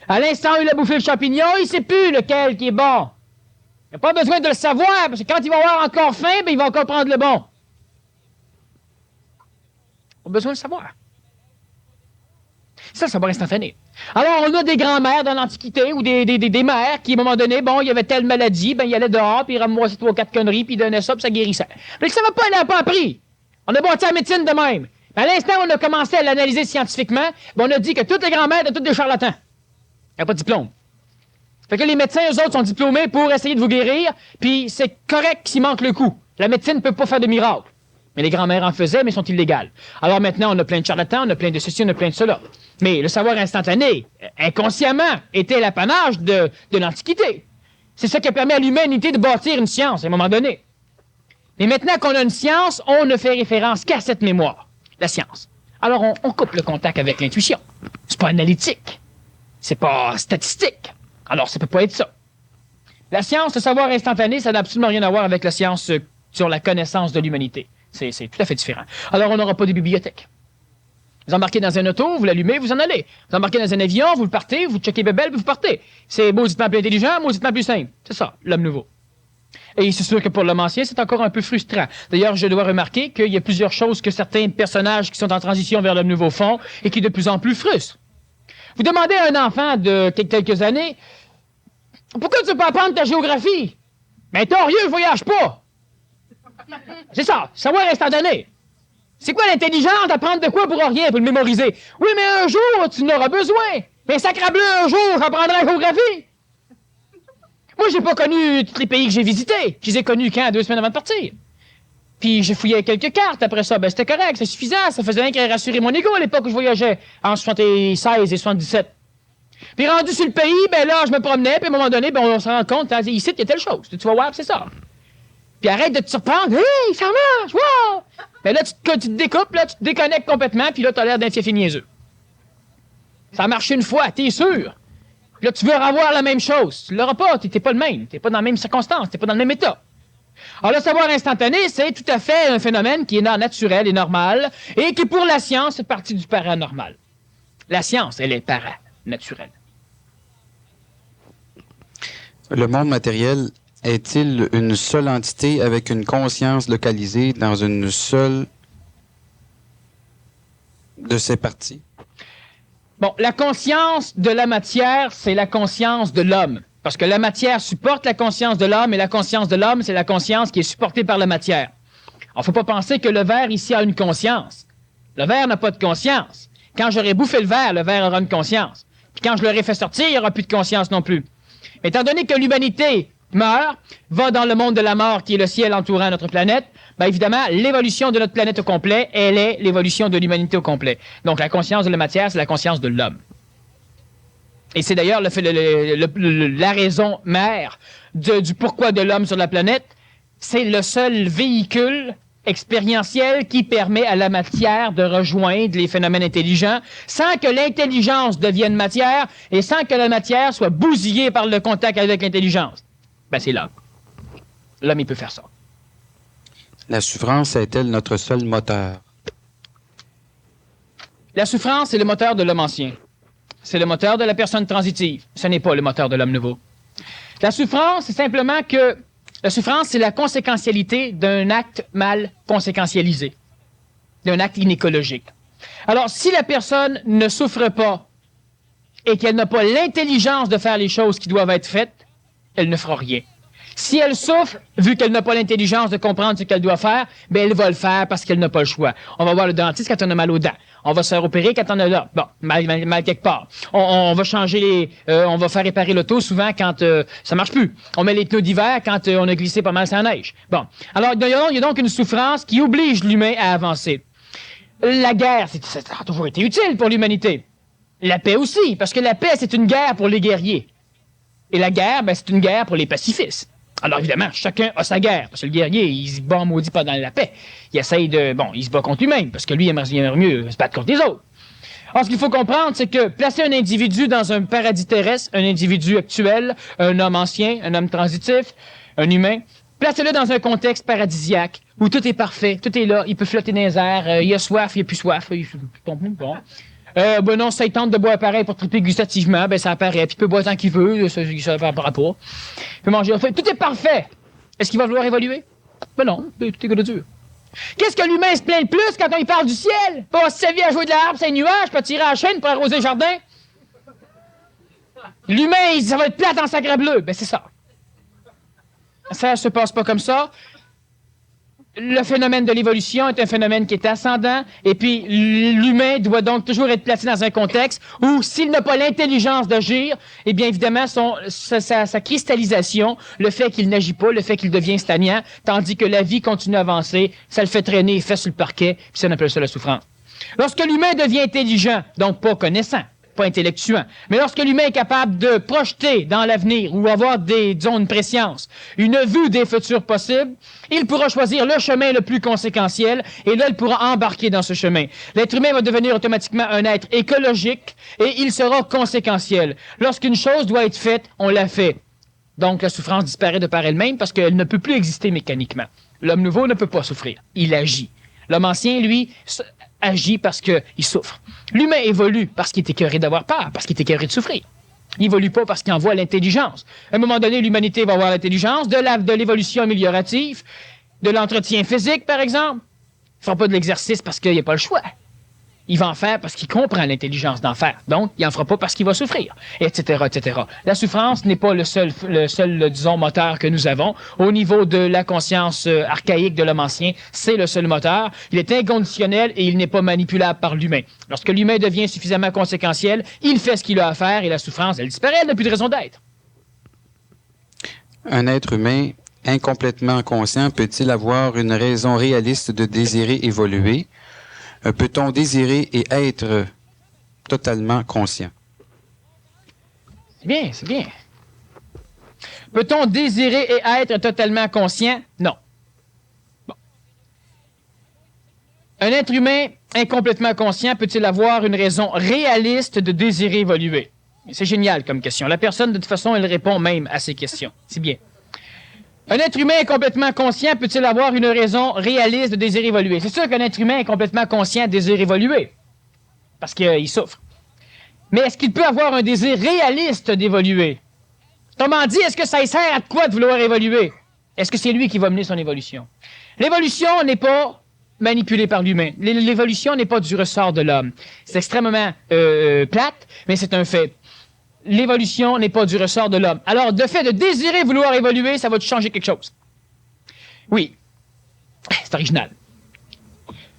À l'instant où il a bouffé le champignon, il ne sait plus lequel qui est bon. Il n'a pas besoin de le savoir, parce que quand il va avoir encore faim, ben, il va encore prendre le bon. On a besoin de le savoir. C'est ça, le savoir instantané. Alors, on a des grands-mères dans l'Antiquité ou des mères qui, à un moment donné, bon, il y avait telle maladie, ben, il allait dehors, puis il ramassait 3 ou 4 conneries, puis il donnait ça, puis ça guérissait. Mais il ne savait pas, il n'avait pas appris. On a bâti la médecine de même. Mais à l'instant où on a commencé à l'analyser scientifiquement, ben on a dit que tous les grands-mères étaient tous des charlatans. Ils n'ont pas de diplôme. Fait que les médecins, eux autres, sont diplômés pour essayer de vous guérir, puis c'est correct s'il manque le coup. La médecine ne peut pas faire de miracle. Mais les grands-mères en faisaient, mais sont illégales. Alors maintenant, on a plein de charlatans, on a plein de ceci, on a plein de cela. Mais le savoir instantané, inconsciemment, était l'apanage de l'Antiquité. C'est ça qui a permis à l'humanité de bâtir une science à un moment donné. Mais maintenant qu'on a une science, on ne fait référence qu'à cette mémoire, la science. Alors on coupe le contact avec l'intuition. C'est pas analytique. C'est pas statistique. Alors ça peut pas être ça. La science, le savoir instantané, ça n'a absolument rien à voir avec la science sur la connaissance de l'humanité. C'est tout à fait différent. Alors on n'aura pas de bibliothèque. Vous embarquez dans un auto, vous l'allumez, vous en allez. Vous embarquez dans un avion, vous le partez, vous checkez bébelle, puis vous partez. C'est mauditement plus intelligent, mauditement plus simple. C'est ça, l'homme nouveau. Et c'est sûr que pour l'homme ancien, c'est encore un peu frustrant. D'ailleurs, je dois remarquer qu'il y a plusieurs choses que certains personnages qui sont en transition vers l'homme nouveau font et qui de plus en plus frustrent. Vous demandez à un enfant de quelques années, pourquoi tu ne veux pas apprendre ta géographie? Mais torieux, je voyage pas. C'est ça, savoir instantané. C'est quoi l'intelligence d'apprendre de quoi pour rien, pour le mémoriser? Oui, mais un jour, tu en auras besoin. Mais sacrableu, un jour, j'apprendrai la géographie. Moi, j'ai pas connu tous les pays que j'ai visités. Je les ai connus quand? 2 semaines avant de partir. Puis j'ai fouillé quelques cartes après ça. Ben, c'était correct, c'est suffisant. Ça faisait rien que rassurer mon ego à l'époque où je voyageais, en 76 et 77. Puis rendu sur le pays, ben là, je me promenais, puis à un moment donné, ben, on se rend compte, ici, il y a telle chose. Tu vas voir, c'est ça. Puis arrête de te surprendre. Hey, ça marche, wow! Ben là, tu te découpes, là, tu te déconnectes complètement, puis là, t'as l'air d'un fief niaiseux. Ça a marché une fois, t'es sûr. Puis là, tu veux revoir la même chose. Tu l'auras pas, t'es pas le même. T'es pas dans la même circonstance, t'es pas dans le même état. Alors, le savoir instantané, c'est tout à fait un phénomène qui est naturel et normal, et qui, pour la science, fait partie du paranormal. La science, elle est paranaturelle. Le monde matériel est-il une seule entité avec une conscience localisée dans une seule de ses parties? Bon, la conscience de la matière, c'est la conscience de l'homme. Parce que la matière supporte la conscience de l'homme, et la conscience de l'homme, c'est la conscience qui est supportée par la matière. Alors, faut pas penser que le verre ici a une conscience. Le verre n'a pas de conscience. Quand j'aurai bouffé le verre aura une conscience. Puis quand je l'aurai fait sortir, il n'y aura plus de conscience non plus. Mais étant donné que l'humanité meurt, va dans le monde de la mort qui est le ciel entourant notre planète, bien évidemment, l'évolution de notre planète au complet, elle est l'évolution de l'humanité au complet. Donc la conscience de la matière, c'est la conscience de l'homme. Et c'est d'ailleurs la raison mère du pourquoi de l'homme sur la planète. C'est le seul véhicule expérientiel qui permet à la matière de rejoindre les phénomènes intelligents sans que l'intelligence devienne matière et sans que la matière soit bousillée par le contact avec l'intelligence. Ben, c'est l'homme. L'homme, il peut faire ça. La souffrance est-elle notre seul moteur? La souffrance, c'est le moteur de l'homme ancien. C'est le moteur de la personne transitive. Ce n'est pas le moteur de l'homme nouveau. La souffrance, c'est simplement que... La souffrance, c'est la conséquentialité d'un acte mal conséquentialisé, d'un acte inécologique. Alors, si la personne ne souffre pas et qu'elle n'a pas l'intelligence de faire les choses qui doivent être faites, elle ne fera rien. Si elle souffre, vu qu'elle n'a pas l'intelligence de comprendre ce qu'elle doit faire, ben elle va le faire parce qu'elle n'a pas le choix. On va voir le dentiste quand on a mal aux dents. On va se faire opérer quand on a là. Bon, mal quelque part. On va changer on va faire réparer l'auto souvent quand ça marche plus. On met les pneus d'hiver quand on a glissé pas mal sans neige. Bon. Alors, il y a donc une souffrance qui oblige l'humain à avancer. La guerre, ça a toujours été utile pour l'humanité. La paix aussi, parce que la paix, c'est une guerre pour les guerriers. Et la guerre, ben, c'est une guerre pour les pacifistes. Alors, évidemment, chacun a sa guerre. Parce que le guerrier, il se bat maudit pas dans la paix. Il essaye de... Bon, il se bat contre lui-même, parce que lui, il aimerait mieux se battre contre les autres. Alors, ce qu'il faut comprendre, c'est que placer un individu dans un paradis terrestre, un individu actuel, un homme ancien, un homme transitif, un humain, placez-le dans un contexte paradisiaque, où tout est parfait, tout est là, il peut flotter dans les airs, il a soif, il a plus soif, bon. Ben non, ça il tente de boire pareil pour triper gustativement, ben ça apparaît, puis il peut boire tant qu'il veut, ça par rapport. Il peut manger, tout est parfait. Est-ce qu'il va vouloir évoluer? Ben non, tout est dur. Qu'est-ce que l'humain se plaint le plus quand on y parle du ciel? Passer sa vie à jouer de l'arbre, c'est un nuage, pas tirer à la chaîne pour arroser le jardin? L'humain, ça va être plate en sacre bleu. Ben c'est ça. Ça se passe pas comme ça. le phénomène de l'évolution est un phénomène qui est ascendant, et puis l'humain doit donc toujours être placé dans un contexte où, s'il n'a pas l'intelligence d'agir, eh bien évidemment, sa cristallisation, le fait qu'il n'agit pas, le fait qu'il devient stagnant, tandis que la vie continue à avancer, ça le fait traîner, il fait sur le parquet, puis ça on appelle ça la souffrance. Lorsque l'humain devient intelligent, donc pas connaissant, pas intellectuant, mais lorsque l'humain est capable de projeter dans l'avenir ou avoir disons, une préscience, une vue des futurs possibles, il pourra choisir le chemin le plus conséquentiel et là, il pourra embarquer dans ce chemin. L'être humain va devenir automatiquement un être écologique et il sera conséquentiel. Lorsqu'une chose doit être faite, on la fait. Donc, la souffrance disparaît de par elle-même parce qu'elle ne peut plus exister mécaniquement. L'homme nouveau ne peut pas souffrir. Il agit. L'homme ancien, lui, agit parce qu'il souffre. L'humain évolue parce qu'il est écœuré d'avoir peur, parce qu'il est écœuré de souffrir. Il n'évolue pas parce qu'il envoie l'intelligence. À un moment donné, l'humanité va avoir l'intelligence, de l'évolution améliorative, de l'entretien physique, par exemple. Il ne fera pas de l'exercice parce qu'il n'y a pas le choix. Il va en faire parce qu'il comprend l'intelligence d'en faire. Donc, il n'en fera pas parce qu'il va souffrir, etc., etc. La souffrance n'est pas le seul, disons, moteur que nous avons. Au niveau de la conscience archaïque de l'homme ancien, c'est le seul moteur. Il est inconditionnel et il n'est pas manipulable par l'humain. Lorsque l'humain devient suffisamment conséquentiel, il fait ce qu'il a à faire et la souffrance, elle disparaît, elle n'a plus de raison d'être. Un être humain incomplètement conscient peut-il avoir une raison réaliste de désirer évoluer? Peut-on désirer et être totalement conscient? C'est bien, c'est bien. Peut-on désirer et être totalement conscient? Non. Bon. Un être humain incomplètement conscient peut-il avoir une raison réaliste de désirer évoluer? C'est génial comme question. La personne, de toute façon, elle répond même à ces questions. C'est bien. Un être humain complètement conscient peut-il avoir une raison réaliste de désirer évoluer? C'est sûr qu'un être humain est complètement conscient désire évoluer, parce qu'il souffre. Mais est-ce qu'il peut avoir un désir réaliste d'évoluer? Autrement dit, est-ce que ça sert à quoi de vouloir évoluer? Est-ce que c'est lui qui va mener son évolution? L'évolution n'est pas manipulée par l'humain. L'évolution n'est pas du ressort de l'homme. C'est extrêmement plate, mais c'est un fait. L'évolution n'est pas du ressort de l'homme. Alors, de fait de désirer vouloir évoluer, ça va te changer quelque chose. Oui, c'est original.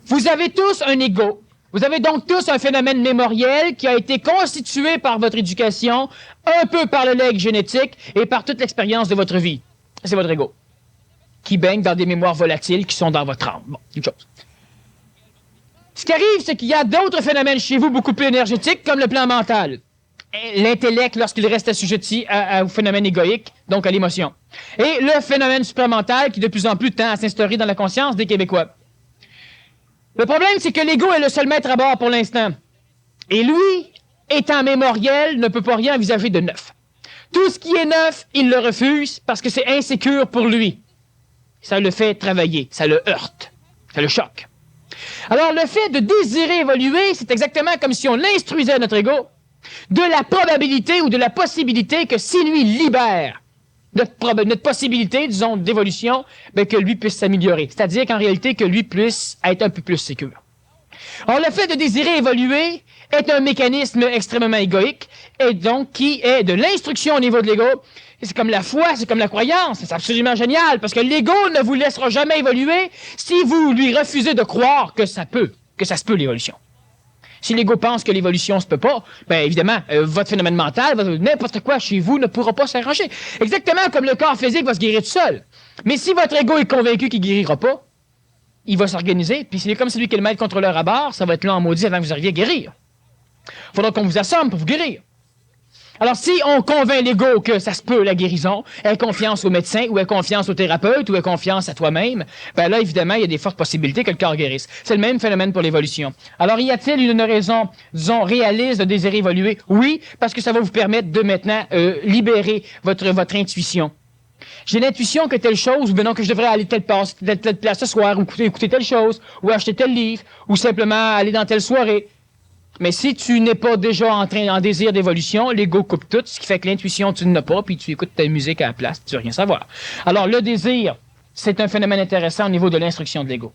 Vous avez tous un ego. Vous avez donc tous un phénomène mémoriel qui a été constitué par votre éducation, un peu par le legs génétique et par toute l'expérience de votre vie. C'est votre ego, qui baigne dans des mémoires volatiles qui sont dans votre âme. Bon, une chose. Ce qui arrive, c'est qu'il y a d'autres phénomènes chez vous beaucoup plus énergétiques, comme le plan mental. L'intellect lorsqu'il reste assujetti au phénomène égoïque, donc à l'émotion. Et le phénomène supramental qui de plus en plus tend à s'instaurer dans la conscience des Québécois. Le problème, c'est que l'ego est le seul maître à bord pour l'instant. Et lui, étant mémoriel, ne peut pas rien envisager de neuf. Tout ce qui est neuf, il le refuse parce que c'est insécure pour lui. Ça le fait travailler, ça le heurte, ça le choque. Alors le fait de désirer évoluer, c'est exactement comme si on instruisait notre ego de la probabilité ou de la possibilité que si lui libère notre possibilité, disons, d'évolution, ben, que lui puisse s'améliorer. C'est-à-dire qu'en réalité, que lui puisse être un peu plus sécure. Or, le fait de désirer évoluer est un mécanisme extrêmement égoïque et donc qui est de l'instruction au niveau de l'ego. C'est comme la foi, c'est comme la croyance. C'est absolument génial parce que l'ego ne vous laissera jamais évoluer si vous lui refusez de croire que ça se peut l'évolution. Si l'ego pense que l'évolution se peut pas, bien évidemment, votre phénomène mental, n'importe quoi chez vous ne pourra pas s'arranger. Exactement comme le corps physique va se guérir tout seul. Mais si votre ego est convaincu qu'il guérira pas, il va s'organiser, puis c'est comme celui qui est le maître contrôleur à bord, ça va être long en maudit avant que vous arriviez à guérir. Il faudra qu'on vous assomme pour vous guérir. Alors, si on convainc l'ego que ça se peut, la guérison, ait confiance au médecin, ou ait confiance au thérapeute, ou ait confiance à toi-même, ben là, évidemment, il y a des fortes possibilités que le corps guérisse. C'est le même phénomène pour l'évolution. Alors, y a-t-il une raison, disons, réaliste de désirer évoluer? Oui, parce que ça va vous permettre de maintenant libérer votre intuition. J'ai l'intuition que telle chose, ou bien non, que je devrais aller telle place ce soir, ou écouter telle chose, ou acheter tel livre, ou simplement aller dans telle soirée. Mais si tu n'es pas déjà en désir d'évolution, l'ego coupe tout, ce qui fait que l'intuition, tu n'as pas, puis tu écoutes ta musique à la place, tu veux rien savoir. Alors, le désir, c'est un phénomène intéressant au niveau de l'instruction de l'ego.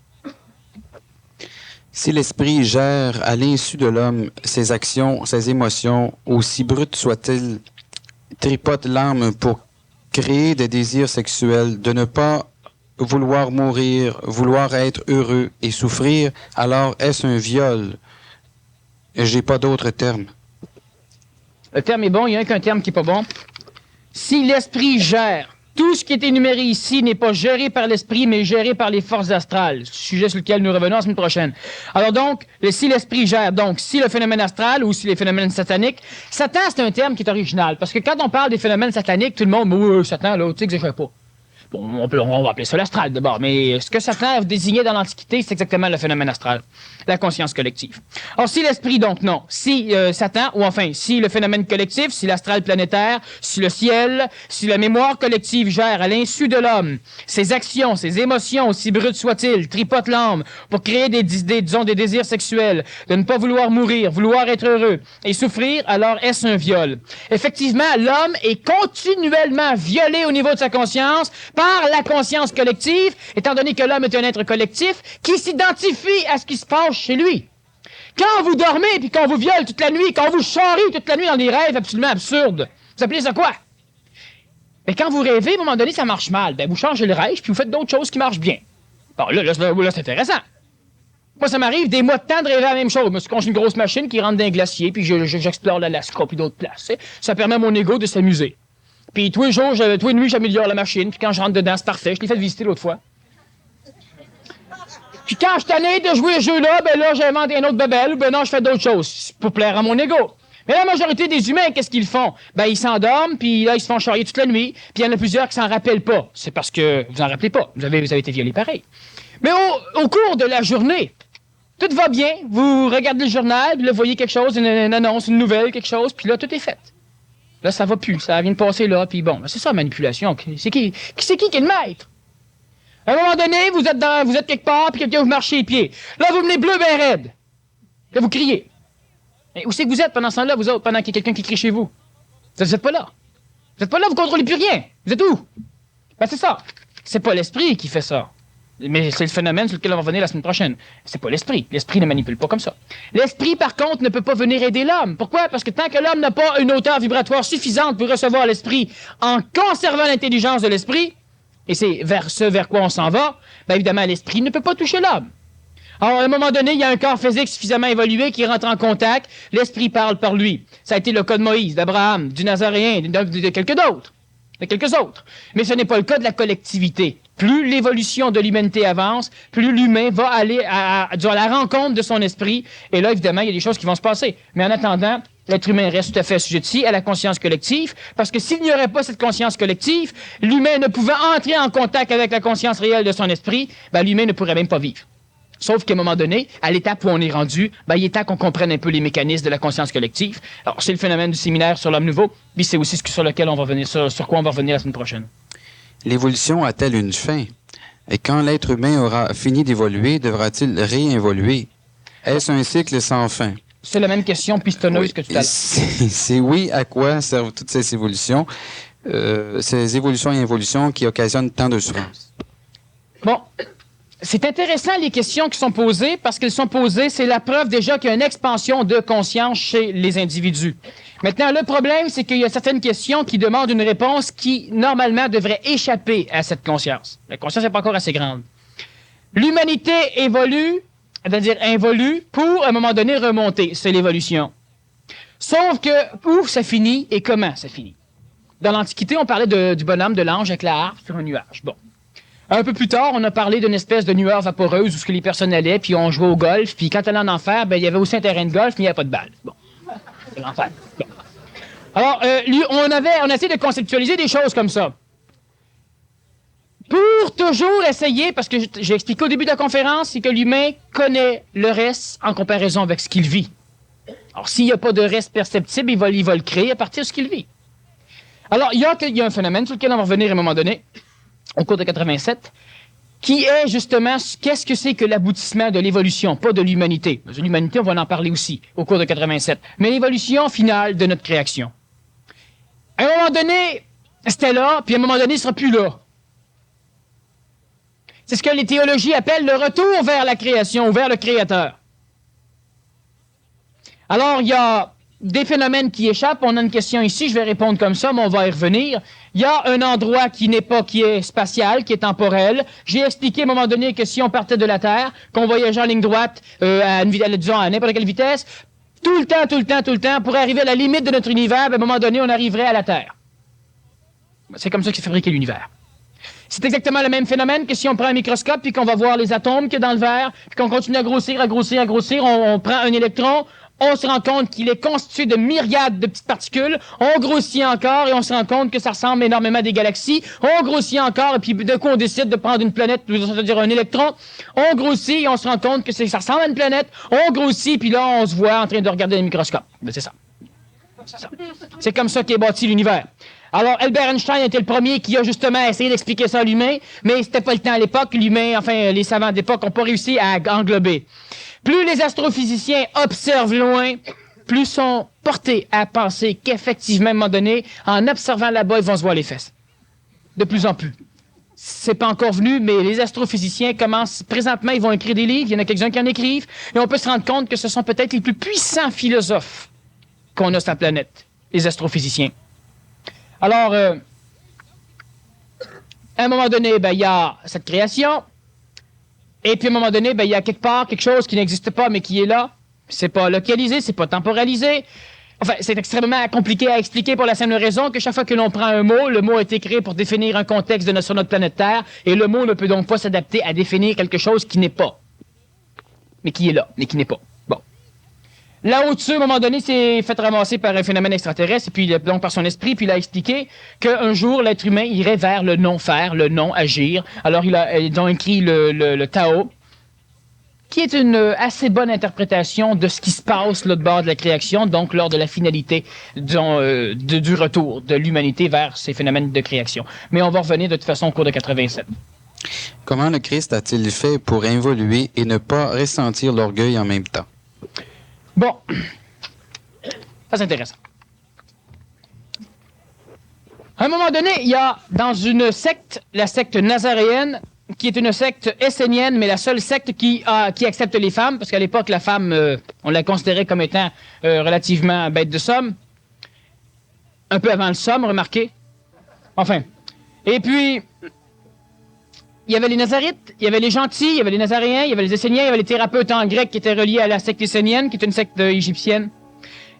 Si l'esprit gère à l'insu de l'homme ses actions, ses émotions, aussi brutes soient-elles, tripote l'âme pour créer des désirs sexuels, de ne pas vouloir mourir, vouloir être heureux et souffrir, alors est-ce un viol? J'ai pas d'autre terme. Le terme est bon, il n'y a qu'un terme qui n'est pas bon. Si l'esprit gère, tout ce qui est énuméré ici n'est pas géré par l'esprit, mais géré par les forces astrales, sujet sur lequel nous revenons la semaine prochaine. Alors donc, si l'esprit gère, donc si le phénomène astral ou si les phénomènes sataniques, Satan, c'est un terme qui est original, parce que quand on parle des phénomènes sataniques, tout le monde, oui, Satan, là, tu sais que je ne pas. Bon, on va appeler ça l'astral d'abord, mais ce que Satan désignait dans l'Antiquité, c'est exactement le phénomène astral, la conscience collective. Or, si l'esprit, donc, non. Si Satan, ou enfin, si le phénomène collectif, si l'astral planétaire, si le ciel, si la mémoire collective gère à l'insu de l'homme, ses actions, ses émotions, aussi brutes soient-ils, tripotent l'âme pour créer des désirs sexuels, de ne pas vouloir mourir, vouloir être heureux et souffrir, alors est-ce un viol? Effectivement, l'homme est continuellement violé au niveau de sa conscience par la conscience collective, étant donné que l'homme est un être collectif qui s'identifie à ce qui se passe chez lui. Quand vous dormez, puis qu'on vous viole toute la nuit, qu'on vous charrie toute la nuit dans des rêves absolument absurdes, vous appelez ça quoi? Mais quand vous rêvez, à un moment donné, ça marche mal. Ben, vous changez le rêve, puis vous faites d'autres choses qui marchent bien. Bon, là c'est intéressant. Moi, ça m'arrive des mois de temps de rêver la même chose. Moi, quand j'ai une grosse machine qui rentre dans un glacier, puis j'explore l'Alaska, puis d'autres places. Ça permet à mon ego de s'amuser. Puis tous les jours, tous les nuits, j'améliore la machine. Puis quand je rentre dedans, c'est parfait. Je l'ai fait visiter l'autre fois. Puis quand je suis tanné de jouer à ce jeu-là, ben là, j'invente un autre bebelle, ou ben non, je fais d'autres choses pour plaire à mon ego. Mais la majorité des humains, qu'est-ce qu'ils font? Ben, ils s'endorment, puis là, ils se font charrier toute la nuit. Puis il y en a plusieurs qui s'en rappellent pas. C'est parce que vous en rappelez pas. Vous avez été violés pareil. Mais au cours de la journée, tout va bien. Vous regardez le journal, puis là, vous voyez quelque chose, une annonce, une nouvelle, quelque chose, puis là, tout est fait. Là, ça va plus. Ça vient de passer là, puis bon, c'est ça la manipulation. C'est qui est le maître? À un moment donné, vous êtes quelque part, puis quelqu'un vous marche les pieds. Là, vous venez bleu ben raide. Là, vous criez. Mais où c'est que vous êtes pendant ce temps-là, vous autres, pendant qu'il y a quelqu'un qui crie chez vous? Vous n'êtes pas là. Vous n'êtes pas là, vous contrôlez plus rien. Vous êtes où? Ben, c'est ça. C'est pas l'esprit qui fait ça. Mais c'est le phénomène sur lequel on va venir la semaine prochaine. C'est pas l'esprit. L'esprit ne manipule pas comme ça. L'esprit, par contre, ne peut pas venir aider l'homme. Pourquoi? Parce que tant que l'homme n'a pas une hauteur vibratoire suffisante pour recevoir l'esprit en conservant l'intelligence de l'esprit, et c'est vers quoi on s'en va, bien évidemment, l'esprit ne peut pas toucher l'homme. Alors, à un moment donné, il y a un corps physique suffisamment évolué qui rentre en contact, l'esprit parle par lui. Ça a été le cas de Moïse, d'Abraham, du Nazaréen, de quelques autres. Mais ce n'est pas le cas de la collectivité. Plus l'évolution de l'humanité avance, plus l'humain va aller à la rencontre de son esprit, et là, évidemment, il y a des choses qui vont se passer. Mais en attendant, l'être humain reste tout à fait assujetti à la conscience collective, parce que s'il n'y aurait pas cette conscience collective, l'humain ne pouvant entrer en contact avec la conscience réelle de son esprit, ben, l'humain ne pourrait même pas vivre. Sauf qu'à un moment donné, à l'étape où on est rendu, ben, il est temps qu'on comprenne un peu les mécanismes de la conscience collective. Alors, c'est le phénomène du séminaire sur l'homme nouveau, puis c'est aussi sur lequel on va venir, sur quoi on va revenir la semaine prochaine. L'évolution a-t-elle une fin? Et quand l'être humain aura fini d'évoluer, devra-t-il réinvoluer? Est-ce un cycle sans fin? C'est la même question pistonneuse que tout à l'heure. C'est oui, à quoi servent toutes ces évolutions et involutions qui occasionnent tant de souffrance? Bon, c'est intéressant les questions qui sont posées, parce qu'elles sont posées, c'est la preuve déjà qu'il y a une expansion de conscience chez les individus. Maintenant, le problème, c'est qu'il y a certaines questions qui demandent une réponse qui, normalement, devrait échapper à cette conscience. La conscience n'est pas encore assez grande. L'humanité évolue, c'est-à-dire involue, pour, à un moment donné, remonter. C'est l'évolution. Sauf que, où ça finit et comment ça finit? Dans l'Antiquité, on parlait du bonhomme de l'ange avec la harpe sur un nuage. Bon. Un peu plus tard, on a parlé d'une espèce de nueur vaporeuse où ce que les personnes allaient, puis on jouait au golf, puis quand on allait en enfer, ben, il y avait aussi un terrain de golf, mais il n'y avait pas de balle. Bon. C'est l'enfer. Bon. Alors, on a essayé de conceptualiser des choses comme ça. Pour toujours essayer, parce que j'ai expliqué au début de la conférence, c'est que l'humain connaît le reste en comparaison avec ce qu'il vit. Alors, s'il n'y a pas de reste perceptible, il va le créer à partir de ce qu'il vit. Alors, il y a un phénomène sur lequel on va revenir à un moment donné, au cours de 87, qui est justement, qu'est-ce que c'est que l'aboutissement de l'évolution, pas de l'humanité. De l'humanité, on va en parler aussi au cours de 87, mais l'évolution finale de notre création. À un moment donné, c'était là, puis à un moment donné, il ne sera plus là. C'est ce que les théologies appellent le retour vers la création, ou vers le Créateur. Alors, il y a des phénomènes qui échappent. On a une question ici, je vais répondre comme ça, mais on va y revenir. Il y a un endroit qui est spatial, qui est temporel. J'ai expliqué à un moment donné que si on partait de la Terre, qu'on voyageait en ligne droite disons à n'importe quelle vitesse, tout le temps, pour arriver à la limite de notre univers, à un moment donné, on arriverait à la Terre. C'est comme ça que s'est fabriqué l'univers. C'est exactement le même phénomène que si on prend un microscope puis qu'on va voir les atomes qu'il y a dans le verre, puis qu'on continue à grossir, on prend un électron, on se rend compte qu'il est constitué de myriades de petites particules, on grossit encore et on se rend compte que ça ressemble énormément à des galaxies, on grossit encore et puis d'un coup on décide de prendre une planète, c'est-à-dire un électron, on grossit et on se rend compte que ça ressemble à une planète, on grossit puis là on se voit en train de regarder le microscope. Ben, c'est ça. C'est comme ça qu'est bâti l'univers. Alors, Albert Einstein était le premier qui a justement essayé d'expliquer ça à l'humain, mais c'était pas le temps à l'époque. L'humain, enfin, les savants d'époque n'ont pas réussi à englober. Plus les astrophysiciens observent loin, plus sont portés à penser qu'effectivement, à un moment donné, en observant là-bas, ils vont se voir les fesses. De plus en plus. C'est pas encore venu, mais les astrophysiciens commencent, présentement, ils vont écrire des livres, il y en a quelques-uns qui en écrivent, et on peut se rendre compte que ce sont peut-être les plus puissants philosophes qu'on a sur la planète, les astrophysiciens. Alors, à un moment donné, il y a cette création, et puis à un moment donné, il y a quelque part quelque chose qui n'existe pas, mais qui est là. C'est pas localisé, c'est pas temporalisé. Enfin, c'est extrêmement compliqué à expliquer pour la simple raison que chaque fois que l'on prend un mot, le mot a été créé pour définir un contexte sur notre planète Terre, et le mot ne peut donc pas s'adapter à définir quelque chose qui n'est pas. Mais qui est là, mais qui n'est pas. Bon. Là au-dessus, à un moment donné, s'est fait ramasser par un phénomène extraterrestre, et puis donc par son esprit, puis il a expliqué qu'un jour, l'être humain irait vers le non-faire, le non-agir. Alors, ils ont écrit le Tao, qui est une assez bonne interprétation de ce qui se passe là de bord de la création, donc lors de la finalité disons, du retour de l'humanité vers ces phénomènes de création. Mais on va revenir de toute façon au cours de 87. Comment le Christ a-t-il fait pour évoluer et ne pas ressentir l'orgueil en même temps? Bon, ça c'est intéressant. À un moment donné, il y a dans une secte, la secte nazaréenne, qui est une secte essénienne, mais la seule secte qui accepte les femmes, parce qu'à l'époque, la femme, on la considérait comme étant relativement bête de somme. Un peu avant le somme, remarquez. Enfin. Et puis, il y avait les Nazarites, il y avait les gentils, il y avait les Nazaréens, il y avait les Esséniens, il y avait les thérapeutes en grec qui étaient reliés à la secte essénienne, qui est une secte égyptienne.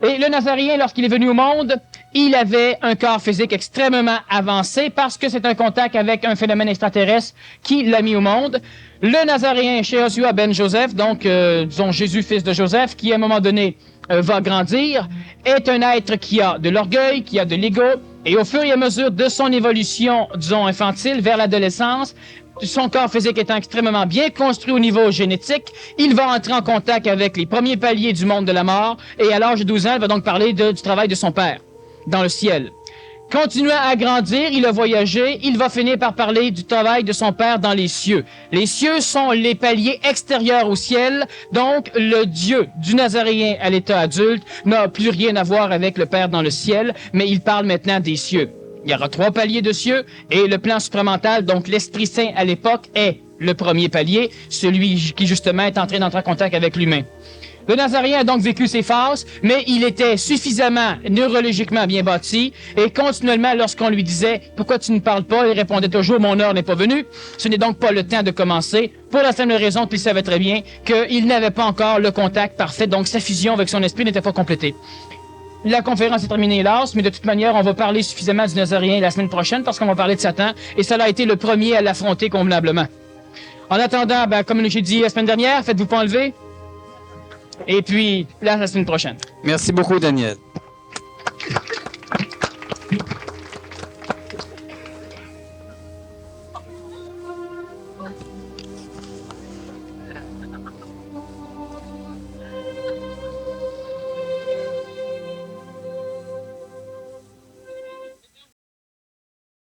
Et le Nazaréen, lorsqu'il est venu au monde, il avait un corps physique extrêmement avancé parce que c'est un contact avec un phénomène extraterrestre qui l'a mis au monde. Le Nazaréen, Shehosua ben Joseph, donc disons Jésus, fils de Joseph, qui à un moment donné va grandir, est un être qui a de l'orgueil, qui a de l'ego, et au fur et à mesure de son évolution, disons infantile, vers l'adolescence, son corps physique étant extrêmement bien construit au niveau génétique, il va entrer en contact avec les premiers paliers du monde de la mort, et à l'âge de 12 ans, il va donc parler du travail de son père dans le ciel. Continuant à grandir, il a voyagé, il va finir par parler du travail de son père dans les cieux. Les cieux sont les paliers extérieurs au ciel, donc le Dieu du Nazaréen à l'état adulte n'a plus rien à voir avec le père dans le ciel, mais il parle maintenant des cieux. Il y aura 3 paliers de cieux, et le plan supramental, donc l'Esprit Saint à l'époque, est le premier palier, celui qui justement est en train d'entrer en contact avec l'humain. Le Nazaréen a donc vécu ses phases, mais il était suffisamment neurologiquement bien bâti, et continuellement, lorsqu'on lui disait « Pourquoi tu ne parles pas ?», il répondait toujours « Mon heure n'est pas venue ». Ce n'est donc pas le temps de commencer, pour la simple raison qu'il savait très bien qu'il n'avait pas encore le contact parfait, donc sa fusion avec son esprit n'était pas complétée. La conférence est terminée, hélas, mais de toute manière, on va parler suffisamment du Nazaréen la semaine prochaine parce qu'on va parler de Satan, et cela a été le premier à l'affronter convenablement. En attendant, comme j'ai dit la semaine dernière, faites-vous pas enlever. Et puis, là, la semaine prochaine. Merci beaucoup, Daniel.